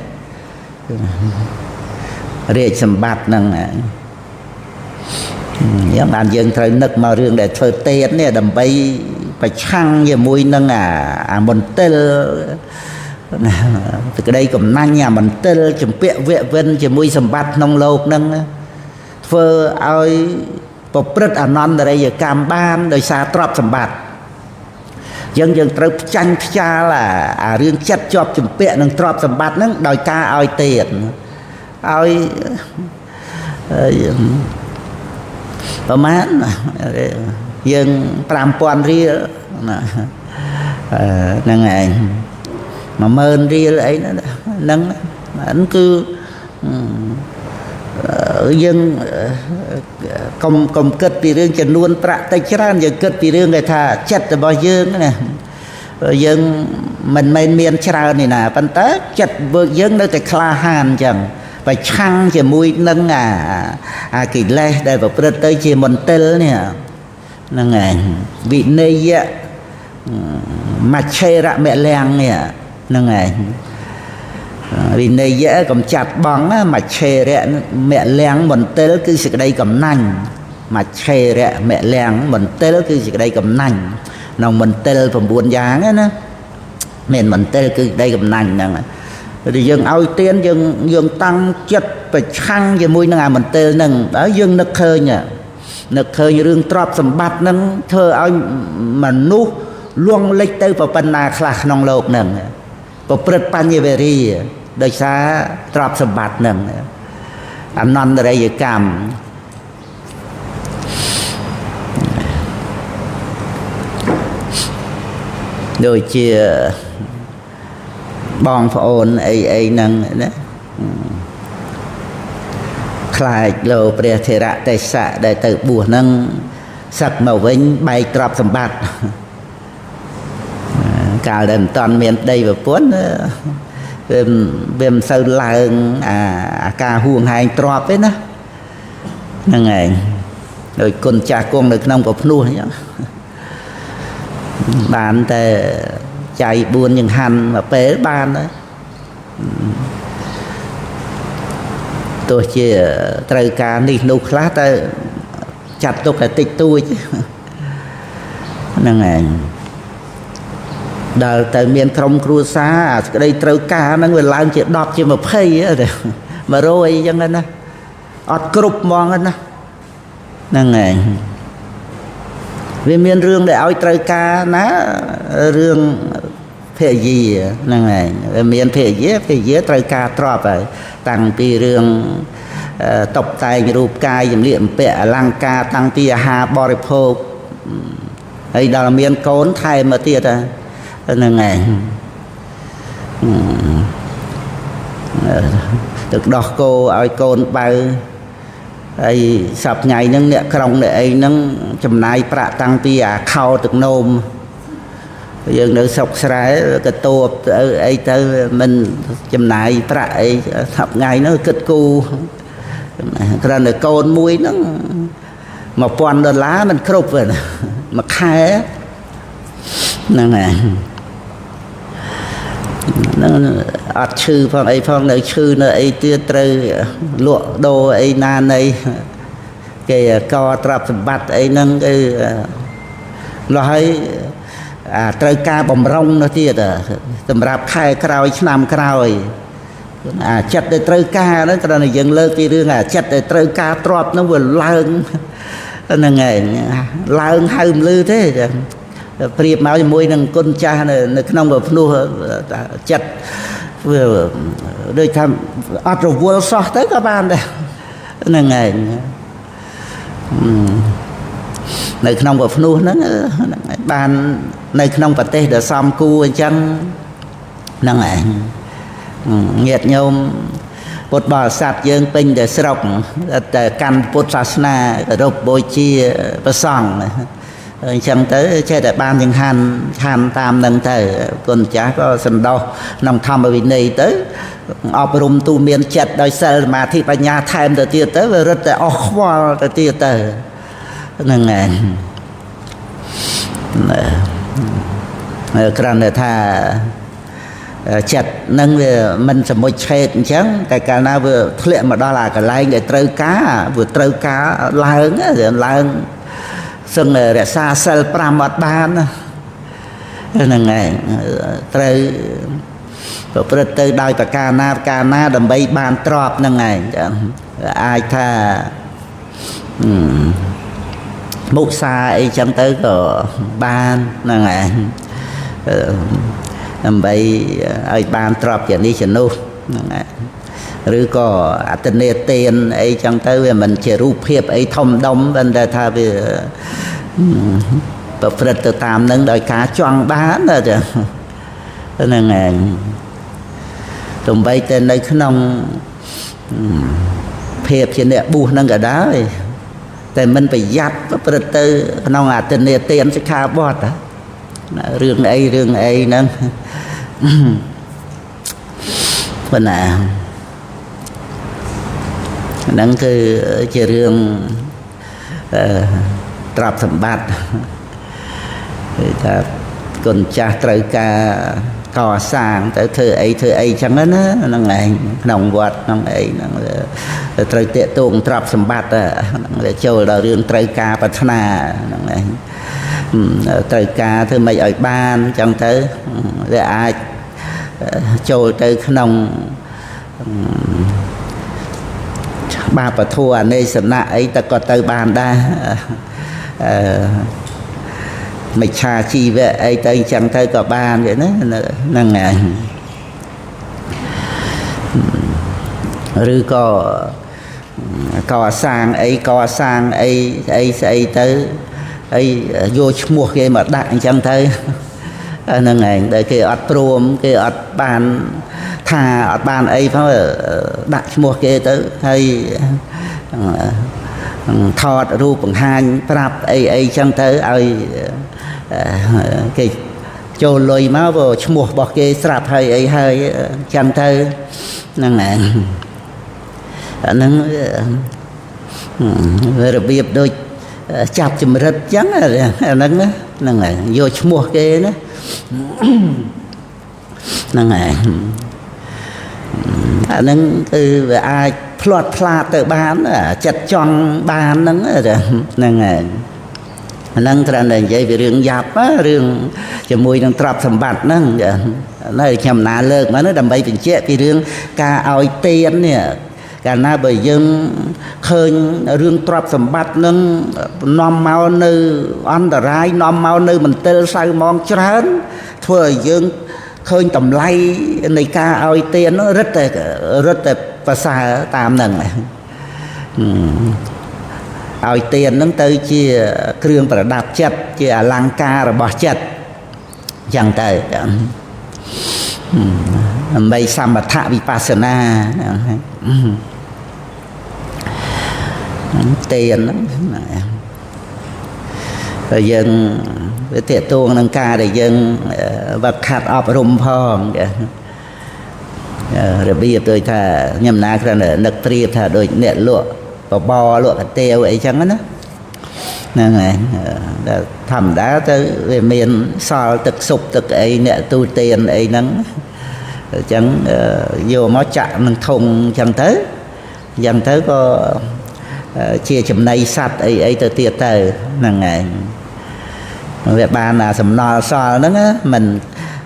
riêng sầm bát năng những bạn dân thời nực mà riêng để chơi tiền này đầm bay phải chăng về mùi năng mình tên từ cái đây cũng năng nhà mình tên chấm bẹ vệ vân chấm mùi sầm bát nông lộc năng phơ ai bộc rất non ở đây giờ cam ban đời xa trọc sầm bát dân trâu tranh cha là riêng chất chọp chùm bẹ nâng trọp sầm bát nâng đòi ca ai tiền ai và mát dân làm quan ria nâng ngày mà mơn ria ấy nâng anh cứ dân công kết vì riêng chân luôn trạ tay chán giờ kết vì riêng người ta chất là bao dương nè dân mình miền trà này nè phân tết chất vợ dân nơi cái kha hàn chẳng phải chăng chỉ mũi nâng kỳ lê đây vào bữa tới chỉ một tên nè nâng ngày vị này mà chê ra mẹ leng nè nâng ngày vì này dễ cầm chặt bóng mà chê rẽ mẹ leng một tên cứ sự đây cầm nành mà chê rẽ mẹ leng một tên cứ sự đây cầm nành nòng mình tên phẩm buồn dáng á mình tên cứ đây cầm nành nè thì dân ao tiên dân tăng chất và chăng về mùi năng mình tên nâng đó dân nực khơi nhỉ nực khơi như rương trọp sầm bát nâng thơ ao mà nu luôn lấy tới vào pan na khạc nòng lộc nâng vào bật pan như vậy đi ដោយសារទ្រព្យសម្បត្តិហ្នឹងអនន្តរិយកម្មដូចជាបងប្អូនអីហ្នឹងណាខ្លាចលោព្រះធរៈទេសៈដែលទៅបួសហ្នឹងសឹកមកវិញបែកទ្រព្យសម្បត្តិកាលដែលមិនតាន់មានប្តីប្រពន្ធវាមិនសូវឡើងអាការហួងហែងទ្រព្យទេណាហ្នឹងឯងដោយគុណចាស់គង់នៅក្នុងប្រភ្នោះអញ្ចឹងបានតែចៃ4ចង្ហាន់មកពេលបានទោះជាត្រូវការនេះនោះខ្លះតែចាត់ទុកតែតិចតួចហ្នឹងឯងដល់ទៅមានក្រុមគ្រួសារអាសេចក្តីត្រូវការហ្នឹងវាឡើងជា10ជា20ទៅ100អីចឹងណាអត់គ្រប់ហ្មងណាហ្នឹងឯងវាមានរឿងដែលឲ្យត្រូវការណារឿងភរិយាហ្នឹងឯងវាមានភរិយាត្រូវការទ្រព្យហើយតាំងពីរឿងតុបតែងរូបកាយចម្លៀកបំពាក់អលង្ការតាំងពីអាហារបរិភោគហើយដល់មានកូនថែមមកទៀតហ្នឹងឯងទឹកដោះគោឲ្យកូនបើហើយសប្ថ្ងៃហ្នឹងអ្នកក្រុងអ្នកអីហ្នឹងចំណាយប្រាក់តាំងពីអាខោទឹកនោមយើងនៅស្រុកស្រែកតួបអីទៅមិនចំណាយប្រាក់អីសប្ថ្ងៃហ្នឹងគិតគូគ្រាន់តែកូនមួយហ្នឹង$1000មិនគ្រប់ទេមួយខែហ្នឹងហើយហ្នឹងអត់ឈឺផងអីផងនៅឈឺនៅអីទៀតត្រូវលក់ដូរអីណានៃគេកទ្រព្យសម្បត្តិអីហ្នឹងគឺលោះហើយត្រូវការបំរុងនោះទៀតសម្រាប់ខែក្រោយឆ្នាំក្រោយចិត្តដែលត្រូវការហ្នឹងគ្រាន់តែយើងលើកពីរឿងចិត្តដែលត្រូវការទ្រព្យហ្នឹងវាឡើងហ្នឹងឯងឡើងហៅមិនលឺទេប្រៀបមកជាមួយនឹងគុណចាស់នៅក្នុងប្រភ្នោះចិត្តវាដូចថាអត់រវល់សោះទៅក៏បានដែរហ្នឹងឯងនៅក្នុងប្រភ្នោះហ្នឹងបាននៅក្នុងប្រទេសដែលសំគួរអញ្ចឹងហ្នឹងឯងញាតិញោមពុទ្ធបរិស័ទយើងពេញតែស្រុកតែកាន់ពុទ្ធសាសនាគោរពបូជាព្រះសង្ឃអញ្ចឹងទៅចេះតែបានចង្ហាន់ឆាន់តាមនឹងទៅគុណចាស់ក៏សន្តោសក្នុងធម្មវិន័យទៅអប់រំទូមានចិត្តដោយសិលសមាធិបញ្ញាថែមទៅទៀតទៅវារឹតតែអស់ខ្វល់ទៅទៀតទៅហ្នឹងឯងគ្រាន់តែថាចិត្តហ្នឹងវាមិនសមុជឆេតអញ្ចឹងតែកាលណាវាធ្លាក់មកដល់អាកន្លែងដែលត្រូវការវាត្រូវការឡើងសឹងរក្សាសិល5អត់បានហ្នឹងឯងត្រូវប្រព្រឹត្តទៅដោយប្រការណាដើម្បីបានទ្រព្យហ្នឹងឯងអាចថាមុសាអីចឹងទៅក៏បានហ្នឹងឯងដើម្បីឲ្យបានទ្រព្យជានេះជានោះហ្នឹងឯងឬក៏អត្តនេទានអីចឹងទៅវាមិនជារូបភាពអីធំដុំប៉ុន្តែថាវាប្រព្រឹត្តទៅតាមនឹងដោយការចង់បានទៅហ្នឹងឯងទំបីតែនៅក្នុងភាពជាអ្នកបួសនឹងក៏ដោយតែមិនប្រយ័ត្នប្រព្រឹត្តទៅក្នុងអត្តនេទានសិក្ខាបទរឿងអីហ្នឹងប៉ុណ្ណាហ្នឹងគឺជារឿងទ្រព្យសម្បត្តិគឺថាគុណចាស់ត្រូវការកសាងទៅធ្វើអីចឹងណាហ្នឹងឯងក្នុងវត្តក្នុងអីហ្នឹងត្រូវតេតងទ្រព្យសម្បត្តិហ្នឹងចូលដល់រឿងត្រូវការប្រាថ្នាហ្នឹងឯងត្រូវការធ្វើម៉េចឲ្យបានចឹងទៅវាអាចចូលទៅក្នុងបាបធัวអនេសនៈអីតែក៏ទៅបានដែរមិច្ឆាជីវៈអីទៅអញ្ចឹងទៅក៏បានvậyណាហ្នឹងហើយ ឬក៏កសាងអីស្អីទៅអីយកឈ្មោះគេមកដាក់អញ្ចឹងទៅហ្នឹងឯងដែលគេអត់ព្រមគេអត់បានថាអត់បានអីផងដាក់ឈ្មោះគេទៅហើយថតរូបបង្ហាញប្រាប់អីចឹងទៅឲ្យគេចូលលុយមកព្រោះឈ្មោះរបស់គេស្រាប់ហើយអីហើយចឹងទៅហ្នឹងឯងអាហ្នឹងរបៀបដូចចាប់ចម្រិតចឹងអាហ្នឹងហ្នឹងហើយយកឈ្មោះគេណាហ្នឹងហើយអាហ្នឹងគឺវាអាចផ្លាត់ផ្លាតទៅបានចិត្តចង់បានហ្នឹងហ្នឹងហើយហ្នឹងត្រូវតែនិយាយពីរឿងយ៉ាប់រឿងជាមួយនឹងទ្រព្យសម្បត្តិហ្នឹងនៅខ្ញុំណាលើកមកនោះដើម្បីបញ្ជាក់ពីរឿងការឲ្យទាននេះកាលណាបើយើងឃើញរឿងទ្រព្យសម្បត្តិនឹងនាំមកនៅអន្តរាយនាំមកនៅមន្ទិលសៅហ្មងច្រើនធ្វើឲ្យយើងឃើញតម្លៃនៃការឲ្យទាននោះរឹតតែប្រសើរតាមហ្នឹងឲ្យទានហ្នឹងទៅជាគ្រឿងប្រដាប់ចិត្តជាអលង្ការរបស់ចិត្តចឹងទៅដើម្បីសមថវិបស្សនាទានហ្នឹងតែយើងវាតេតួងនឹងការដែលយើងវឹកខាត់អប់រំផងរបៀបដូចថាខ្ញុំណាគ្រាន់តែនឹកព្រៀបថាដូចអ្នកលក់បបរលក់កាទៀវអីចឹងណាហ្នឹងហើយធម្មតាទៅវាមានសល់ទឹកស៊ុបទឹកអីអ្នកទូទានអីហ្នឹងអញ្ចឹងយកមកចាក់នឹងធុងអញ្ចឹងទៅក៏ជាចំណីសัตว์អីទៅទៀតទៅហ្នឹងហើយវាបានសំណល់សល់ហ្នឹង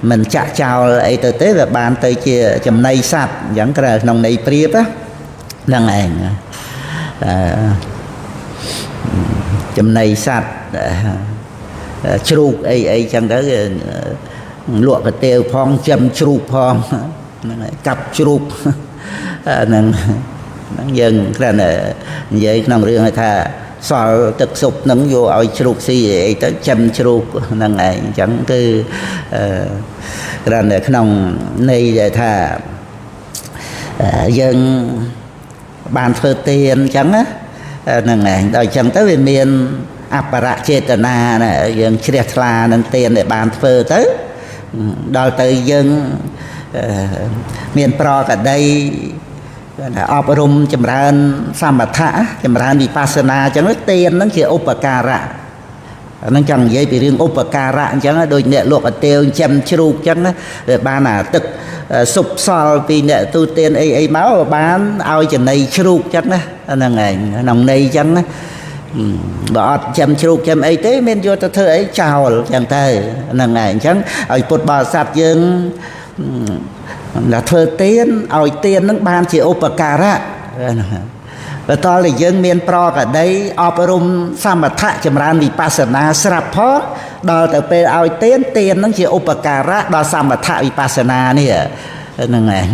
មិនចាក់ចោលអីទៅទេវាបានទៅជាចំណីសัตว์អញ្ចឹងក្រៅក្នុងន័យព្រាបហ្នឹងឯងចំណីសัตว์ជ្រូកអីចឹងទៅលក់កាទៀវផងចិញ្ចឹមជ្រូកផងហ្នឹងហើយកាប់ជ្រូកហ្នឹងយើងគ្រាន់តែនិយាយក្នុងរឿងថាសល់ទឹកស៊ុបហ្នឹងយកឲ្យជ្រូកស៊ីអីទៅចិញ្ចឹមជ្រូកហ្នឹងឯងអញ្ចឹងគឺគ្រាន់តែក្នុងន័យដែលថាយើងបានធ្វើទានអញ្ចឹងណាហ្នឹងឯងដល់អញ្ចឹងទៅវាមានអបរចេតនាណាយើងជ្រះថ្លានឹងទានដែលបានធ្វើទៅដល់ទៅយើងមានប្រកដីអប់រំចម្រើនសមថៈចម្រើនវិបស្សនាអញ្ចឹងទានហ្នឹងជាឧបការៈហ្នឹងចង់និយាយពីរឿងឧបការៈអញ្ចឹងដូចអ្នកលក់កាទៀវចិញ្ចឹមជ្រូកអញ្ចឹងណាវាបានទឹកសុបសល់ពីអ្នកទូទានអីមកបានឲ្យចំណីជ្រូកអញ្ចឹងណាហ្នឹងឯងក្នុងន័យអញ្ចឹងណាបើអត់ចាំជ្រូកចាំអីទេមានយកទៅធ្វើអីចោលអញ្ចឹងទៅហ្នឹងឯងអញ្ចឹងឲ្យពុទ្ធបរិស័ទយើងធ្វើទានឲ្យទាននឹងបានជាឧបការៈបើតើយើងមានប្រកដីអប់រំសមថៈចម្រើនវិបស្សនាស្រាប់ផងដល់ទៅពេលឲ្យទាននឹងជាឧបការៈដល់សមថៈវិបស្សនានេះហ្នឹងឯង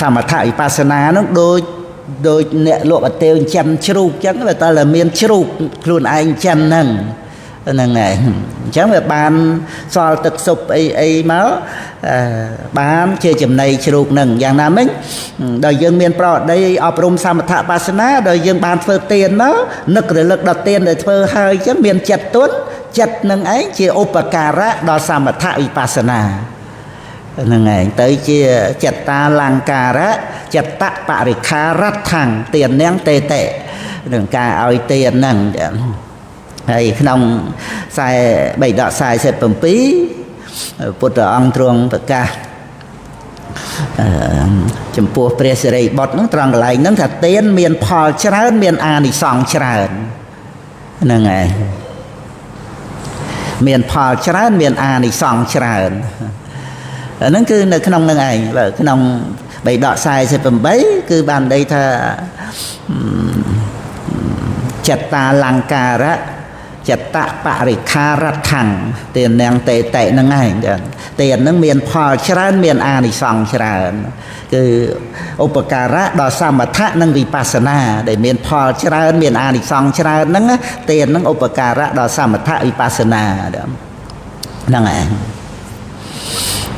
សមថៈវិបស្សនានោះដូចអ្នកលក់កាទៀវចិញ្ចឹមជ្រូកអញ្ចឹងបើតើមានជ្រូកខ្លួនឯងចិញ្ចឹមហ្នឹងហ្នឹងហើយអញ្ចឹងវាបានសល់ទឹកស៊ុបអីមកបានជាចំណីជ្រូកហ្នឹងយ៉ាងណាមិញដល់យើងមានប្រតិអប់រំសមថបាសនាដល់យើងបានធ្វើទានមកនឹករលឹកដល់ទានដែលធ្វើហើយអញ្ចឹងមានចិត្តទន់ចិត្តនឹងឯងជាឧបការៈដល់សមថវិបស្សនាហ្នឹងឯងទៅជាចិត្តតាលង្ការៈចិត្តបរិខារដ្ឋังទាននាងតេតេនឹងការឲ្យទានហ្នឹងហើយក្នុងបៃដក47ពុទ្ធអង្គទ្រង់ប្រកាសចំពោះព្រះសិរីបុត្រហ្នឹងត្រង់កន្លែងហ្នឹងថាទានមានផលច្រើនមានអានិសង្សច្រើនហ្នឹងឯងមានផលច្រើនមានអានិសង្សច្រើនហ្នឹងគឺនៅក្នុងហ្នឹងឯងក្នុងបៃដក48គឺបានន័យថាចិត្តតាលង្ការៈ ចិត្តតបរិខារៈថੰទាននាងតេតេហ្នឹងឯងទានហ្នឹងមានផលច្រើនមានអានិសង្សច្រើនគឺឧបការៈដល់សមថៈនិងវិបស្សនាដែលមានផលច្រើនមានអានិសង្សច្រើនហ្នឹងទានហ្នឹងឧបការៈដល់សមថៈវិបស្សនាហ្នឹងឯង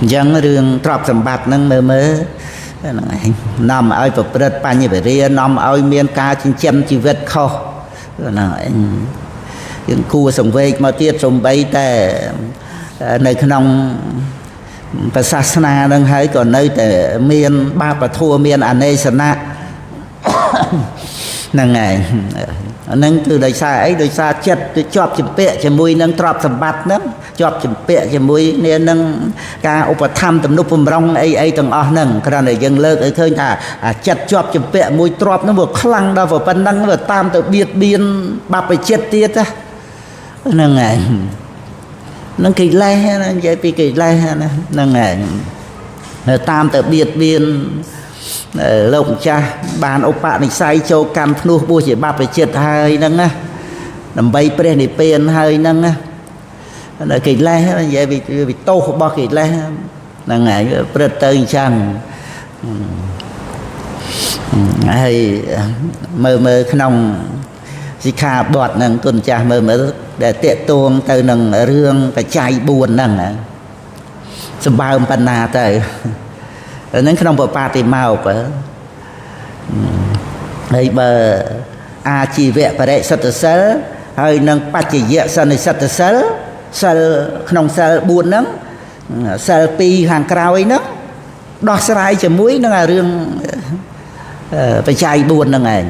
អញ្ចឹងរឿងទ្រព្យសម្បត្តិហ្នឹងមើលហ្នឹងឯងនាំឲ្យប្រព្រឹត្តបញ្ញវេរានាំឲ្យមានការចិញ្ចឹមជីវិតខុសហ្នឹងឯងយើងគួរសង្វេគមកទៀតសំបីតែនៅក្នុងព្រះសាសនានឹងហើយក៏នៅតែមានបាបធัวមានអនេសនៈហ្នឹងឯងហ្នឹងគឺដោយសារអីដោយសារចិត្តទៅជាប់ជំពាក់ជាមួយនឹងទ្រព្យសម្បត្តិហ្នឹងជាប់ជំពាក់ជាមួយនឹងការឧបត្ថម្ភទំនុកបំរុងអីទាំងអស់ហ្នឹងគ្រាន់តែយើងលើកឲ្យឃើញថាចិត្តជាប់ជំពាក់មួយទ្រព្យហ្នឹងវាខ្លាំងដល់ប៉ុណ្ណឹងវាតាមទៅបៀតបៀនបព្វជិតទៀតហ្នឹងឯងនឹងកិលេសណានិយាយពីកិលេសណាហ្នឹងឯងតាមទៅបៀតបៀនលោកម្ចាស់បានឧបនិស្ស័យចូលកម្មភ្នោះពោះជាបព្វជិតហើយហ្នឹងណាដើម្បីព្រះនិព្វានហើយហ្នឹងណាកិលេសនិយាយពីទោសរបស់កិលេសហ្នឹងឯងព្រឹត្តទៅអញ្ចឹងហើយមើលក្នុងសិក្ខាបទហ្នឹងគុណចាស់មើលដែលតេតួងទៅនឹងរឿងបច្ច័យ4ហ្នឹងសម្បើមបណ្ណាទៅហ្នឹងក្នុងបបាតិមកហើយបើអាជីវៈបរិសុទ្ធសិលហើយនឹងបច្ចយៈសន្និសិទ្ធសិលសិលក្នុងសិល4ហ្នឹងសិល2ខាងក្រោយហ្នឹងដោះស្រាយជាមួយនឹងរឿងបច្ច័យ4ហ្នឹងឯង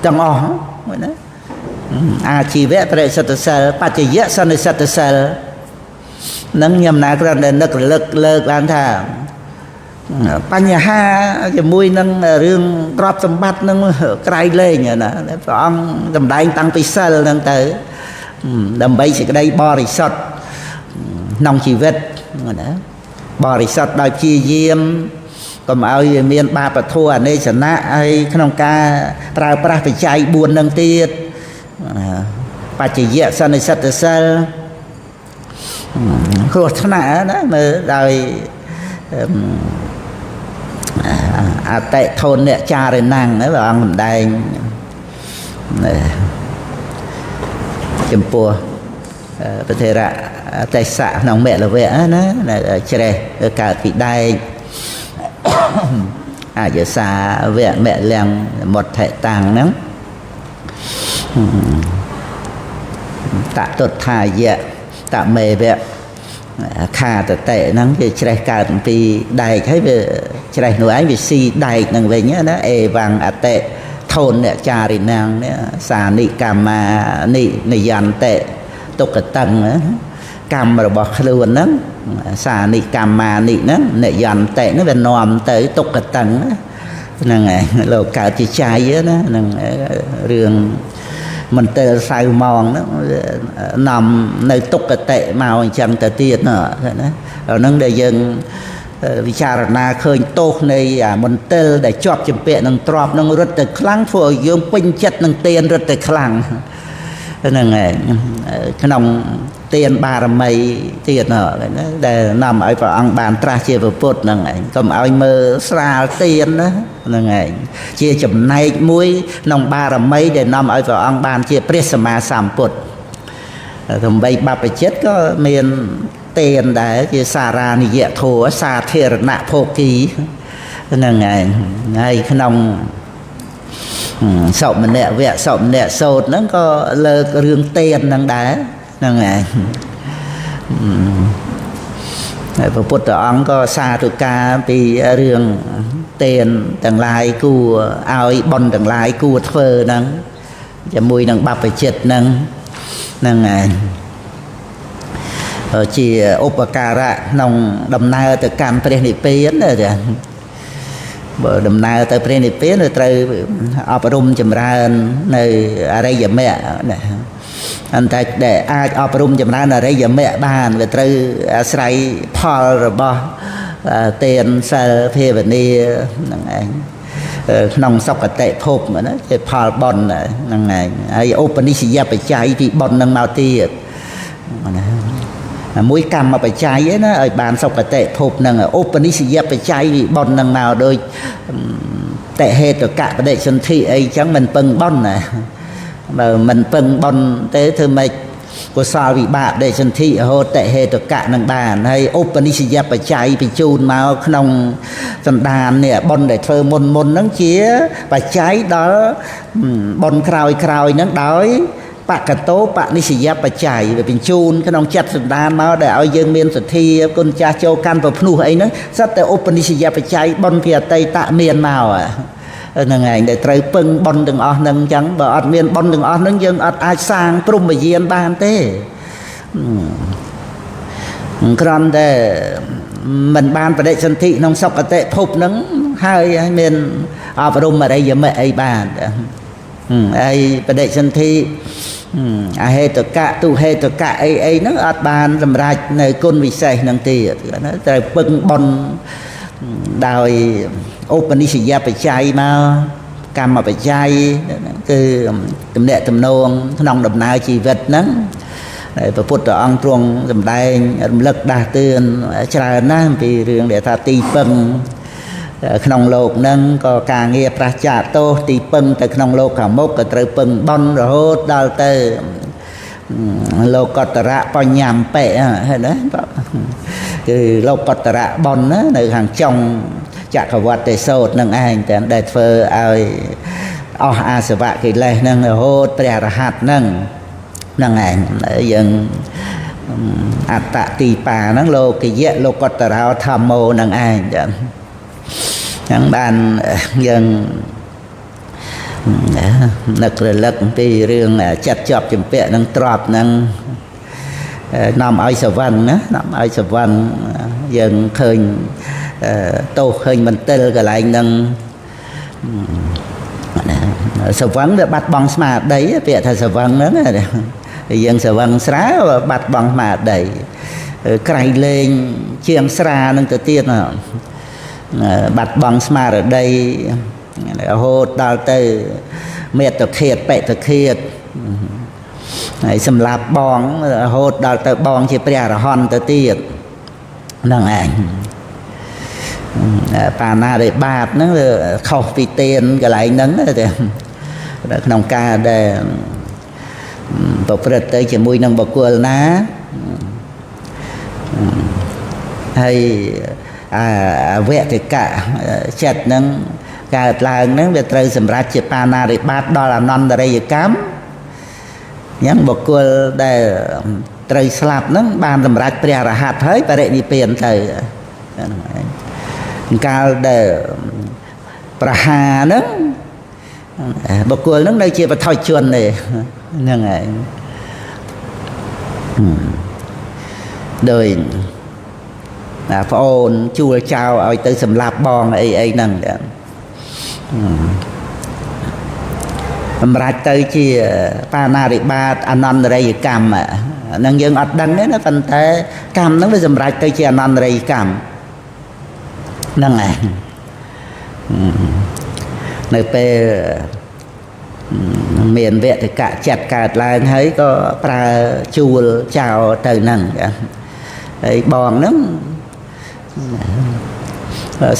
ទាំងអស់មួយណាអាជីវៈបរិសុទ្ធសិលបច្ចយៈសន្និសិទ្ធសិលនឹងខ្ញុំណាគ្រាន់តែនឹករលឹកលើកបានថាបញ្ហាជាមួយនឹងរឿងទ្រព្យសម្បត្តិនឹងក្រៃលែងណាព្រះអង្គសម្ដែងតាំងពីសិលហ្នឹងទៅដើម្បីសេចក្តីបរិសុទ្ធក្នុងជីវិតណាបរិសុទ្ធដោយព្យាយាមកុំឲ្យមានបាបធัวអនេសនៈហើយក្នុងការប្រើប្រាស់បច្ច័យ4ហ្នឹងទៀតបច្ចយៈសន្និសិទ្ធសិលគ្រោះថ្នាក់ណាមើលដោយអតិថោនៈចារិណੰព្រះអង្គសម្ដែងចំពោះប្រធេរៈទេសៈក្នុងមគ្គលវៈណាជ្រេះកើតពីដែកអយសាវៈមគ្គលំមុតថេតាំងហ្នឹងតតុដ្ឋាយៈតមេវៈខាតតេហ្នឹងវាជ្រេះកើតពីដែកហើយវាជ្រេះនោះឯងវាស៊ីដែកហ្នឹងវិញណាអេវ៉ាំងអតិថោនអ្នកចារិណੰនេះសានិកម្មានិយន្តិទុក្កតੰកម្មរបស់ខ្លួនហ្នឹងសានិកម្មានិហ្នឹងនិយន្តិហ្នឹងវានាំទៅទុក្កតੰហ្នឹងឯងលោកកើតជាចៃណាហ្នឹងរឿងមន្ទិលសៅម៉ងហ្នឹងនាំនៅទុក្កតិមកអញ្ចឹងទៅទៀតណាហ្នឹងដែលយើងវិចារណាឃើញទោសនៃមន្ទិលដែលជាប់ជំពាក់នឹងទ្របនឹងរត់ទៅខ្លាំងធ្វើឲ្យយើងពេញចិត្តនឹងទានរត់ទៅខ្លាំងហ្នឹងឯងក្នុងទានបារមីទៀតណាដែលនាំឲ្យព្រះអង្គបានត្រាស់ជាពុទ្ធហ្នឹងឯងកុំឲ្យមើលស្រាលទានណាហ្នឹងឯងជាចំណែកមួយក្នុងបារមីដែលនាំឲ្យព្រះអង្គបានជាព្រះសម្មាសម្ពុទ្ធដើម្បីបព្វជិតក៏មានទានដែរជាសារានិយធម៌សាធារណភោគីហ្នឹងឯងហើយក្នុងសមនៈវៈសមនៈសោតហ្នឹងក៏លើករឿងទានហ្នឹងដែរហ្នឹងឯងហើយព្រះពុទ្ធអង្គក៏សាធុការពីរឿងទានទាំងឡាយគួរឲ្យបុណ្យទាំងឡាយគួរធ្វើហ្នឹងជាមួយនឹងបព្វជិតហ្នឹងហ្នឹងឯងជាឧបការៈក្នុងដំណើរទៅកាន់ព្រះនិព្វានណាបើដំណើរទៅព្រះនិព្វានត្រូវអប់រំចម្រើននៅអរិយមគ្គណាអន្តតែដែលអាចអប់រំចម្រើនអរិយមគ្គបានវាត្រូវអាស្រ័យផលរបស់ទានសិលភាវនាហ្នឹងឯង ក្នុងសុគតិភពណាជាផលបុណ្យហ្នឹងឯងហើយឧបនិស្សយបច្ច័យពីបុណ្យនឹងមកទៀតណាមួយកម្មបច្ច័យឯណាឲ្យបានសុគតិភពហ្នឹងឧបនិស្សយបច្ច័យពីបុណ្យនឹងមកដូចតហេតុកៈបដិសន្ធិអីចឹងមិនពឹងបុណ្យណាបើមិនពឹងបុណ្យទេធ្វើម៉េចកុសលវិបាកដេសន្ធិរហូតតហេតុកៈនឹងបានហើយឧបនិស្សយបច្ច័យបញ្ជូនមកក្នុងសន្តាននេះបុណ្យដែលធ្វើមុនហ្នឹងជាបច្ច័យដល់បុណ្យក្រោយហ្នឹងដោយបកតោបនិស្សយបច្ច័យវាបញ្ជូនក្នុងចិត្តសន្តានមកដែលឲ្យយើងមានសទ្ធាគុណចាស់ចូលកាន់ប្រភ្នោះអីហ្នឹងសិតតែឧបនិស្សយបច្ច័យបុណ្យពីអតីតមានមកហ្នឹងឯងដែលត្រូវពឹងបុណ្យទាំងអស់ហ្នឹងអញ្ចឹងបើអត់មានបុណ្យទាំងអស់ហ្នឹងយើងអត់អាចសាងព្រហ្មយានបានទេគ្រាន់តែមិនបានបដិសន្ធិក្នុងសុគតិភពហ្នឹងហើយមានអប់រំអរិយមគ្គអីបានហើយបដិសន្ធិអហេតុកៈទុហេតុកៈអីហ្នឹងអត់បានសម្រេចនៅគុណវិសេសហ្នឹងទៀតត្រូវពឹងបុណ្យដោយឧបនិស្សយបច្ច័យមកកម្មបច្ច័យគឺទំនាក់ទំនងក្នុងដំណើរជីវិតហ្នឹងដែលព្រះពុទ្ធអង្គទ្រង់សម្ដែងរំលឹកដាស់តឿនច្រើនណាស់ពីរឿងដែលថាទីពឹងក្នុងលោកហ្នឹងក៏ការងារប្រះចាកទោសទីពឹងទៅក្នុងលោកខាងមុខក៏ត្រូវពឹងបន់រហូតដល់ទៅលោកតរៈបញ្ញំបៈហ្នឹងណាគឺលោកតរៈបន់ណានៅខាងចុងចក្រវត្តិសោតនឹងឯងតែដែលធ្វើឲ្យអស់អាសវៈកិលេសនឹងរហូតព្រះរហ័តនឹងឯងយើងអត្តទីបាហ្នឹងលោកយៈលោកតរោធម្មោនឹងឯងចឹងបានយើងនឹករលឹកពីរឿងចិត្តជាប់ជំពាក់នឹងទ្របនឹងនាំឲ្យសវឹងណានាំឲ្យសវឹងយើងឃើញទោសឃើញមន្ទិលកន្លែងហ្នឹងសវឹងវាបាត់បង់ស្មារតីពាក្យថាសវឹងហ្នឹងយើងសវឹងស្រាបាត់បង់ស្មារតីក្រៃលែងជាងស្រានឹងទៅទៀតបាត់បង់ស្មារតីរហូតដល់ទៅមេត្តឃាតបេតឃាតហើយសម្លាប់បងរហូតដល់ទៅបងជាព្រះអរហន្តទៅទៀតហ្នឹងឯងបាណារិបាតហ្នឹងខុសពីទានកន្លែងហ្នឹងទេក្នុងការដែលប្រព្រឹត្តទៅជាមួយនឹងបុគ្គលណាហើយវតិកៈចិត្តហ្នឹងកើតឡើងហ្នឹងវាត្រូវសម្រេចជាបាណារិបាតដល់អនន្តរិយកម្មអញ្ចឹងបុគ្គលដែលត្រូវស្លាប់ហ្នឹងបានសម្រេចព្រះរហ័តហើយបរិនិព្វានទៅកាលដែលប្រហារហ្នឹងបុគ្គលហ្នឹងនៅជាបឋិជនទេហ្នឹងហើយដោយប្អូនជួលចៅឲ្យទៅសម្លាប់បងអីហ្នឹងសម្រាប់ទៅជាបាណារិបាតអនន្តរិយកម្មហ្នឹងយើងអត់ដឹងទេណាប៉ុន្តែកម្មហ្នឹងវាសម្រាប់ទៅជាអនន្តរិយកម្មហ្នឹងឯងនៅពេលមានវតិកៈចិត្តកើតឡើងហើយក៏ប្រើជួលចោលទៅហ្នឹងហើយបងហ្នឹង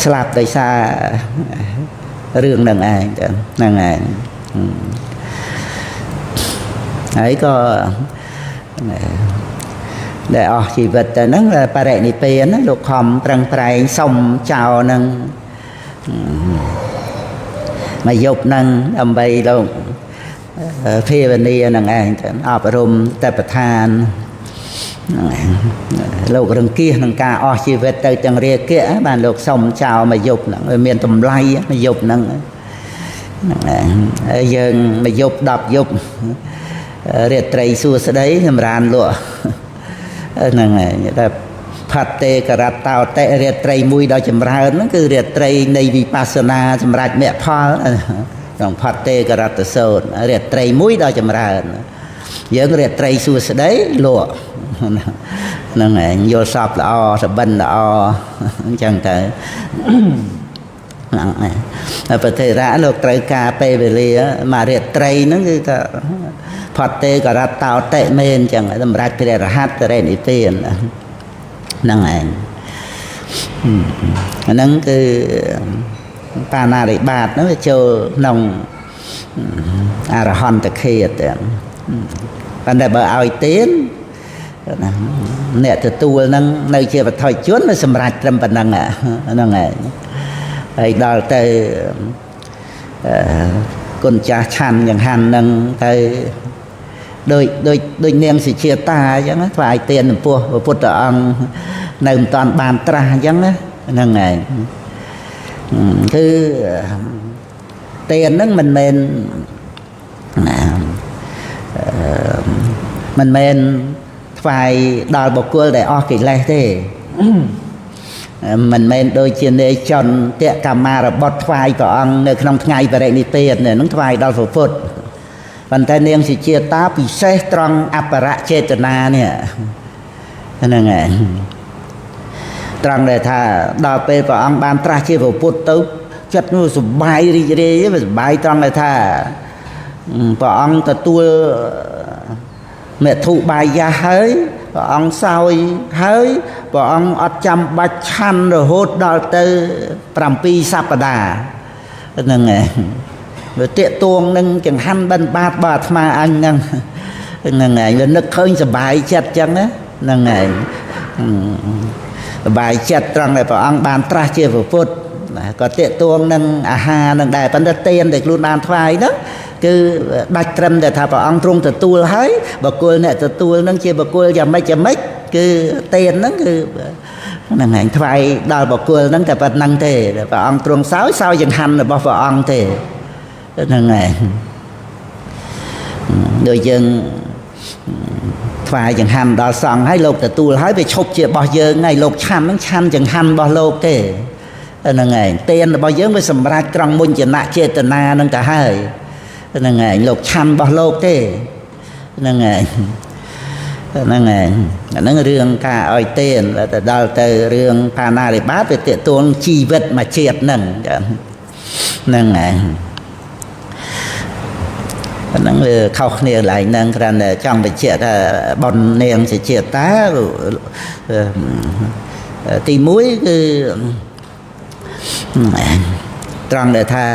ស្លាប់ដោយសាររឿងហ្នឹងឯងហ្នឹងឯងហើយក៏ដែលអស់ជីវិតទៅហ្នឹងបរិនិព្វានលោកខំប្រឹងប្រែងសុំចោលហ្នឹងមកយប់ហ្នឹងដើម្បីលោកភាវនាហ្នឹងឯងអប់រំតបឋានលោករង្គៀសនឹងការអស់ជីវិតទៅទាំងរាគៈបានលោកសុំចោលមកយប់ហ្នឹងមានតម្លៃមកយប់ហ្នឹងហើយយើងមកយប់10យប់រាត្រីសួស្ដីសម្រានលក់ហ្នឹងហើយតែផាត់ទេករតោតេរាត្រីមួយដល់ចម្រើនហ្នឹងគឺរាត្រីនៃវិបស្សនាសម្រាប់មគ្គផលក្នុងផាត់ទេករតសោតរាត្រីមួយដល់ចម្រើនយើងរាត្រីសួស្ដីលក់ហ្នឹងឯងយល់សពល្អសបិនល្អអញ្ចឹងទៅ ប្រតិរៈលោកត្រូវការពេលវេលាមួយរាត្រីហ្នឹងគឺថាផតទេក៏រត់តោតិមែនចឹងសម្រាប់ព្រះរហ័តបរិនិព្វានហ្នឹងឯងហ្នឹងគឺបាណារិបាតហ្នឹងវាចូលក្នុងអរហន្តឃាតប៉ុន្តែបើឲ្យទានអ្នកទទួលហ្នឹងនៅជាវត្ថុជនវាសម្រេចត្រឹមប៉ុណ្្នឹងហ្នឹងឯងហើយដល់ទៅគុណចាស់ឆាន់យ៉ាងហាន់ហ្នឹងទៅដូចនាងសុជាតាអញ្ចឹងថ្វាយទានចំពោះព្រះពុទ្ធអង្គនៅមិនតាន់បានត្រាស់អញ្ចឹងហ្នឹងឯងគឺទានហ្នឹងមិនមែនថ្វាយដល់បុគ្គលដែលអស់កិលេសទេមិនមែនដូចជានេចន្ទៈកម្មារបត់ថ្វាយព្រះអង្គនៅក្នុងថ្ងៃបរិនិព្វានហ្នឹងថ្វាយដល់ព្រះពុទ្ធប៉ុន្តែនាងសុជាតាពិសេសត្រង់អបរៈចេតនានេះហ្នឹងឯងត្រង់ដែលថាដល់ពេលព្រះអង្គបានត្រាស់ជាព្រះពុទ្ធទៅចិត្តនោះសុបាយរីករាយវាសុបាយត្រង់ដែលថាព្រះអង្គទទួលមេធុបាយយ៉ាហើយព្រះអង្គសោយហើយព្រះអង្គអត់ចាំបាច់ឆាន់រហូតដល់ទៅ7សប្តាហ៍ហ្នឹងឯងវាតាកតួងនឹងចង្ហាន់បិណ្ឌបាតបើអាត្មាអញហ្នឹងឯងវានឹកឃើញសុបាយចិត្តចឹងហ្នឹងឯងសុបាយចិត្តត្រង់ដែលព្រះអង្គបានត្រាស់ជាព្រះពុទ្ធក៏តាកតួងនឹងអាហារនឹងដែរប៉ុន្តែទានដែលខ្លួនបានថ្វាយហ្នឹងគឺដាច់ត្រឹមតែថាព្រះអង្គទ្រង់ទទួលហើយបុគ្គលអ្នកទទួលហ្នឹងជាបុគ្គលយ៉ាងម៉េចគឺទានហ្នឹងគឺហ្នឹងឯងថ្វាយដល់បុគ្គលហ្នឹងតែប៉ុណ្្នឹងទេព្រះអង្គទ្រង់សោយចង្ហាន់របស់ព្រះអង្គទេហ្នឹងឯងដូចយើងថ្វាយចង្ហាន់ដល់សង្ឃហើយលោកទទួលហើយវាឈប់ជារបស់យើងហើយលោកឆាន់ហ្នឹងឆាន់ចង្ហាន់របស់លោកទេហ្នឹងឯងទានរបស់យើងវាសម្រាប់ត្រង់មុញ្ញនៈចេតនាហ្នឹងទៅហើយហ្នឹងឯងលោកឆាន់របស់លោកទេហ្នឹងឯងហ្នឹងរឿងការឲ្យទានទៅដល់ទៅរឿងបាណារិបាតវាទាក់ទងជីវិតមួយជាតិហ្នឹងហ្នឹងឯងហ្នឹងវាខុសគ្នាកន្លែងហ្នឹងគ្រាន់តែចង់បញ្ជាក់ថាបុណ្យនាងសុជាតាទី1គឺត្រង់ដែលថា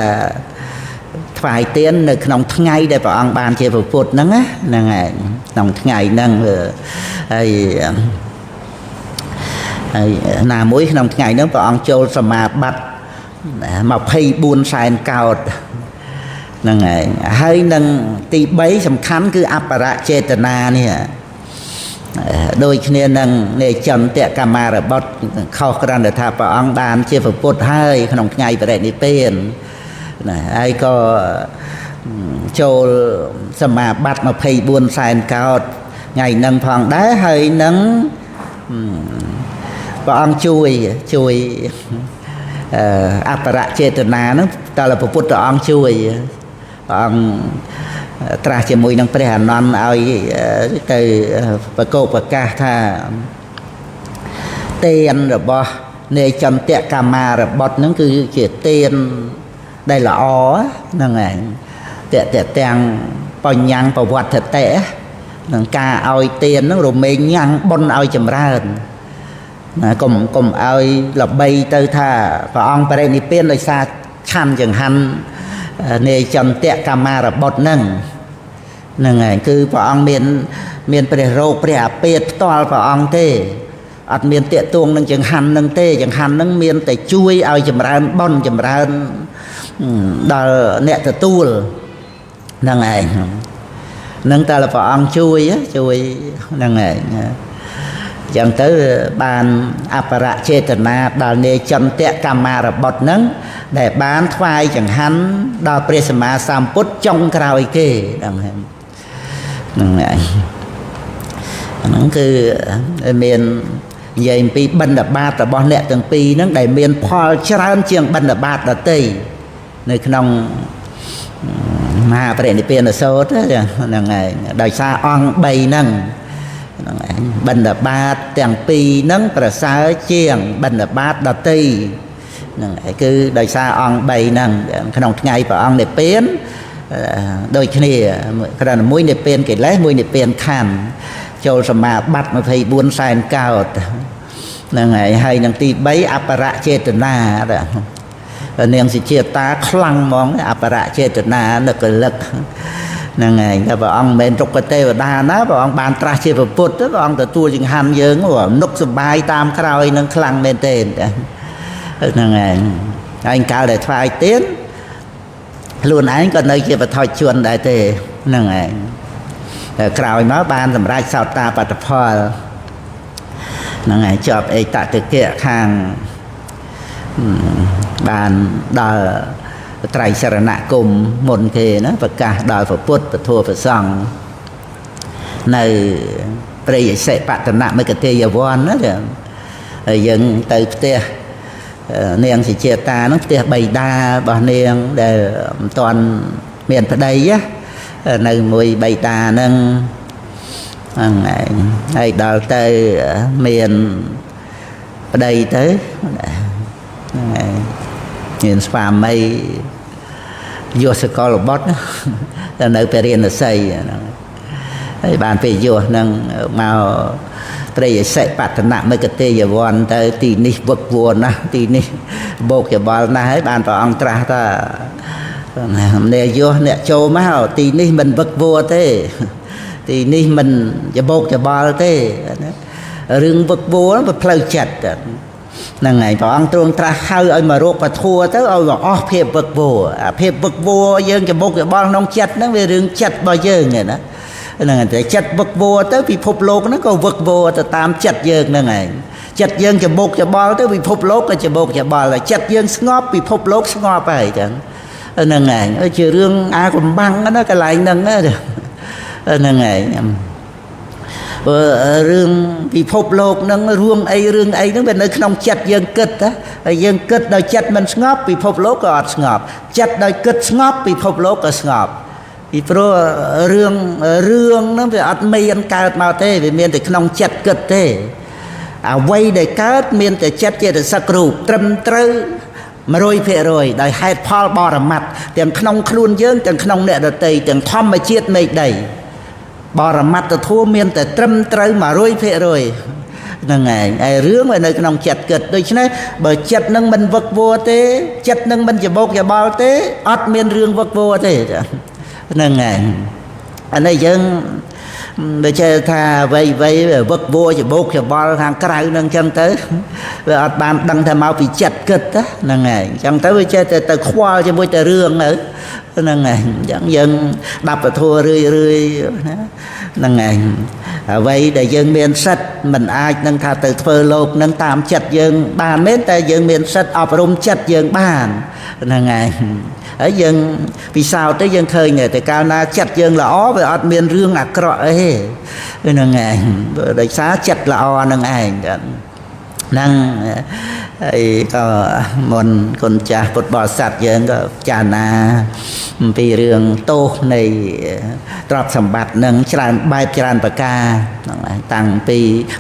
ថ្វាយទាននៅក្នុងថ្ងៃដែលព្រះអង្គបានជាព្រះពុទ្ធហ្នឹងហ្នឹងឯងក្នុងថ្ងៃហ្នឹងហើយណាមួយក្នុងថ្ងៃហ្នឹងព្រះអង្គចូលសមាបត្តិ24សែនកោដហ្នឹងឯងហើយនឹងទី3សំខាន់គឺអបរៈចេតនានេះដូចគ្នានឹងនៃចន្ទៈកម្មារបត់ខុសគ្រាន់តែថាព្រះអង្គបានជាព្រះពុទ្ធហើយក្នុងថ្ងៃបរិនិព្វានណាហើយក៏ចូលសមាបត្តិ24សែនកោដថ្ងៃហ្នឹងផងដែរហើយនឹងព្រះអង្គជួយអបរៈចេតនាហ្នឹងតើព្រះពុទ្ធអង្គជួយព្រះអង្គត្រាស់ជាមួយនឹងព្រះអានន្ទឲ្យទៅប្រកោកប្រកាសថាទានរបស់នៃចន្ទៈកម្មារបត់ហ្នឹងគឺជាទានដែលល្អហ្នឹងឯងទាំងបញ្ញังប្រវត្តិតេនឹងការឲ្យទានហ្នឹងរមែងញ៉ាំងបុណ្យឲ្យចម្រើនណាកុំឲ្យល្បីទៅថាព្រះអង្គបរិនិព្វានដោយសារឆាន់ចង្ហាន់នៃចន្ទៈកម្មារបត់ហ្នឹងឯងគឺព្រះអង្គមានព្រះរោគព្រះអាពាធផ្ទាល់ព្រះអង្គទេអត់មានតាកទួងនឹងចង្ហាន់នឹងទេចង្ហាន់នឹងមានតែជួយឲ្យចម្រើនបុណ្យចម្រើនដល់អ្នកទទួលហ្នឹងឯងនឹងតែព្រះអង្គជួយហ្នឹងឯងចឹងទៅបានអបរៈចេតនាដល់នៃចន្ទៈកម្មារបត់ហ្នឹងដែលបានថ្វាយចង្ហាន់ដល់ព្រះសម្មាសម្ពុទ្ធចុងក្រោយគេហ្នឹងឯងហ្នឹងគឺមាននិយាយអំពីបិណ្ឌបាតរបស់អ្នកទាំងពីរហ្នឹងដែលមានផលច្រើនជាងបិណ្ឌបាតដទៃនៅក្នុងមហាបរិនិព្វានសូត្រហ្នឹងឯងដោយសារអង្គ3ហ្នឹងឯងបិណ្ឌបាតទាំងពីរហ្នឹងប្រសើរជាងបិណ្ឌបាតដទៃ ហ្នឹងគឺដោយសារអង្គ3ហ្នឹងក្នុងថ្ងៃព្រះអង្គនិព្វានដូចគ្នាគ្រាន់តែមួយនិព្វានកិលេសមួយនិព្វានខណ្ឌចូលសមាបត្តិ24សែនកោដហ្នឹងហើយនឹងទី3អបរចេតនានាងសុជាតាខ្លាំងហ្មងអបរចេតនានឹកលឹកហ្នឹងហើយតែព្រះអង្គមិនមែនរុក្ខទេវតាណាព្រះអង្គបានត្រាស់ជាពុទ្ធព្រះអង្គទទួលចង្ហាន់យើងនុកសបាយតាមក្រោយនឹងខ្លាំងមែនទេហ្នឹងហើយកាលដែលថ្វាយទៀនខ្លួនឯងក៏នៅជាបឋិជនដែរទេហ្នឹងហើយតែក្រោយមកបានសម្រេចសោតាបត្តផលហ្នឹងហើយជាប់អេតតិកៈខាងបានដល់ត្រៃសរណគមមុនគេណាប្រកាសដល់ព្រះពុទ្ធពធព្រះសង្ឃនៅព្រៃសិបតនមិគតិយវ័នណាហើយយើងទៅផ្ទះនាងសុជាតាហ្នឹងផ្ទះបៃតារបស់នាងដែលមិនទាន់មានប្តីនៅមួយបៃតាហ្នឹងហ្នឹងហើយដល់ទៅមានប្តីទៅហ្នឹងហើយមានស្វាមីយោសកលបុត្រទៅនៅពរិណសីហ្នឹងហើយបានពេលយោហ្នឹងមកព្រៃសិបតនមិគតិយវ័នទៅទីនេះវឹកវរណាស់ទីនេះបោកច្បល់ណាស់ហើយបានព្រះអង្គត្រាស់ថាអ្នកយោអ្នកចូលមកទីនេះមិនវឹកវរទេទីនេះមិនច្បោកច្បល់ទេរឿងវឹកវរវាផ្លូវចិត្តហ្នឹងហើយព្រះអង្គទ្រង់ត្រាស់ហៅឲ្យមករកពធัวទៅឲ្យអស់ភាពវឹកវរអាភាពវឹកវរយើងច្បោកច្បល់ក្នុងចិត្តហ្នឹងវារឿងចិត្តរបស់យើងឯណាហ្នឹងតែចិត្តវឹកវរទៅពិភពលោកហ្នឹងក៏វឹកវរទៅតាមចិត្តយើងហ្នឹងឯងចិត្តយើងច្បោកច្បល់ទៅពិភពលោកក៏ច្បោកច្បល់ហើយចិត្តយើងស្ងប់ពិភពលោកស្ងប់ហើយចឹងហ្នឹងឯងជារឿងអាកំបាំងណាកន្លែងហ្នឹងហ្នឹងឯងរឿងពិភពលោកហ្នឹងរឿងអីហ្នឹងវានៅក្នុងចិត្តយើងគិតហើយយើងគិតដោយចិត្តមិនស្ងប់ពិភពលោកក៏អត់ស្ងប់ចិត្តដោយគិតស្ងប់ពិភពលោកក៏ស្ងប់ពីព្រោះរឿងហ្នឹងវាអត់មានកើតមកទេវាមានតែក្នុងចិត្តគិតទេអ្វីដែលកើតមានតែចិត្តចេតសិករូបត្រឹមត្រូវ 100% ដោយហេតុផលបរមត្ថទាំងក្នុងខ្លួនយើងទាំងក្នុងអ្នកដទៃទាំងធម្មជាតិមេឃដីបរមត្ថធម៌មានតែត្រឹមត្រូវ 100% ហ្នឹងឯងហើយរឿងវានៅក្នុងចិត្តគិតដូច្នេះបើចិត្តនឹងមិនវឹកវរទេចិត្តនឹងមិនច្បោកច្បល់ទេអត់មានរឿងវឹកវរទេហ្នឹងឯងអានេះយើងដូចថាវ័យវឹកវរច្បោកច្បល់ខាងក្រៅហ្នឹងចឹងទៅវាអត់បានដឹងថាមកពីចិត្តគិតហ្នឹងឯងចឹងទៅវាចេះតែទៅខ្វល់ជាមួយតែរឿងហ្នឹងឯងចឹងយើងដាប់ពធរឿយណាហ្នឹងឯងអ្វីដែលយើងមានសិទ្ធមិនអាចនឹងថាទៅធ្វើលោកនឹងតាមចិត្តយើងបានមែនតែយើងមានសិទ្ធអប់រំចិត្តយើងបានហ្នឹងឯងហើយយើងពិសោធន៍ទៅយើងឃើញតែកាលណាចិត្តយើងល្អវាអត់មានរឿងអាក្រក់អីហ្នឹងឯងដោយសារចិត្តល្អហ្នឹងឯងហ្នឹងហើយក៏មុនគុណចាស់ពុទ្ធបរិស័ទយើងក៏ចារណាអំពីរឿងទោសនៃទ្រព្យសម្បត្តិនឹងច្រើនបែបច្រើនប្រការហ្នឹងហើយតាំងពី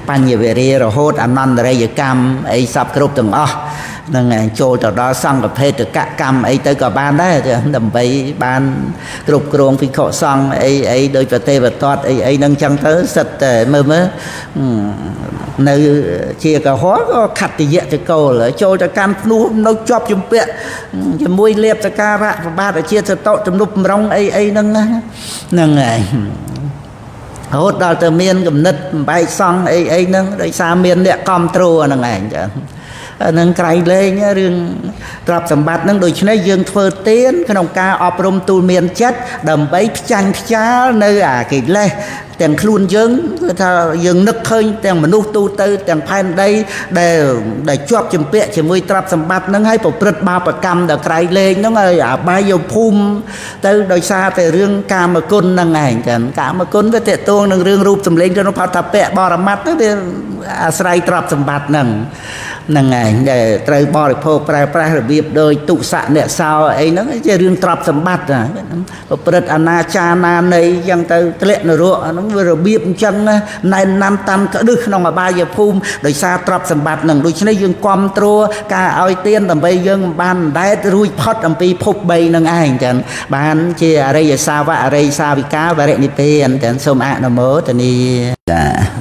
បញ្ញវេរារហូតអនន្តរិយកម្មអីសពគ្រប់ទាំងអស់ហ្នឹងឯងចូលទៅដល់សង្ឃភេទកម្មអីទៅក៏បានដែរដើម្បីបានគ្រប់គ្រងភិក្ខុសង្ឃអីដោយប្រទេវតតអីហ្នឹងចឹងទៅសិតតែមើលនៅជាកុហកក៏ខត្តយៈចកលចូលទៅកាន់ភ្នោះនៅជាប់ជំពាក់ជាមួយលៀបសការៈប្របាទអាជាសតុទំនុបំរុងអីហ្នឹងហ្នឹងឯងរហូតដល់ទៅមានគំនិតបែកសង់អីហ្នឹងដោយសារមានអ្នកគ្រប់គ្រងហ្នឹងឯងចឹងនឹងក្រៃលែងរឿងទ្រព្យសម្បត្តិនឹងដូច្នេះយើងធ្វើទានក្នុងការអប់រំទូលមានចិត្តដើម្បីផ្ចាញ់ផ្ចាលនៅអាកិលេសទាំងខ្លួនយើងគឺថាយើងនឹកឃើញទាំងមនុស្សទូទៅទាំងផែនដីដែលជាប់ជំពាក់ជាមួយទ្រព្យសម្បត្តិហ្នឹងហើយប្រព្រឹត្តបាបកម្មដល់ក្រៃលែងហ្នឹងហើយអាបាយភូមិទៅដោយសារតែរឿងកាមគុណហ្នឹងឯងចឹងកាមគុណវាតេតងនឹងរឿងរូបសម្លេងក្នុងផតពៈបរមត្ថហ្នឹងវាអាស្រ័យទ្រព្យសម្បត្តិហ្នឹង ហ្នឹងហើយដែលត្រូវបរិភោគប្រើប្រាស់របៀបដោយទុសៈអ្នកសោអីហ្នឹងជារឿងទ្រព្យសម្បត្តិប្រព្រឹត្តអនាចារណានៃអញ្ចឹងទៅធ្លាក់នរកអាហ្នឹងវារបៀបអញ្ចឹងណែនណាំតាមក្ដឹសក្នុងអបាយភូមិដោយសារទ្រព្យសម្បត្តិហ្នឹងដូច្នេះយើងគ្រប់គ្រងការឲ្យទានដើម្បីយើងបានដែតរួចផុតអំពីភព3ហ្នឹងឯងចឹងបានជាអរិយសាវកអរិយសាវិកាបរិនិព្វានចឹងសូមអនុមោទនាចា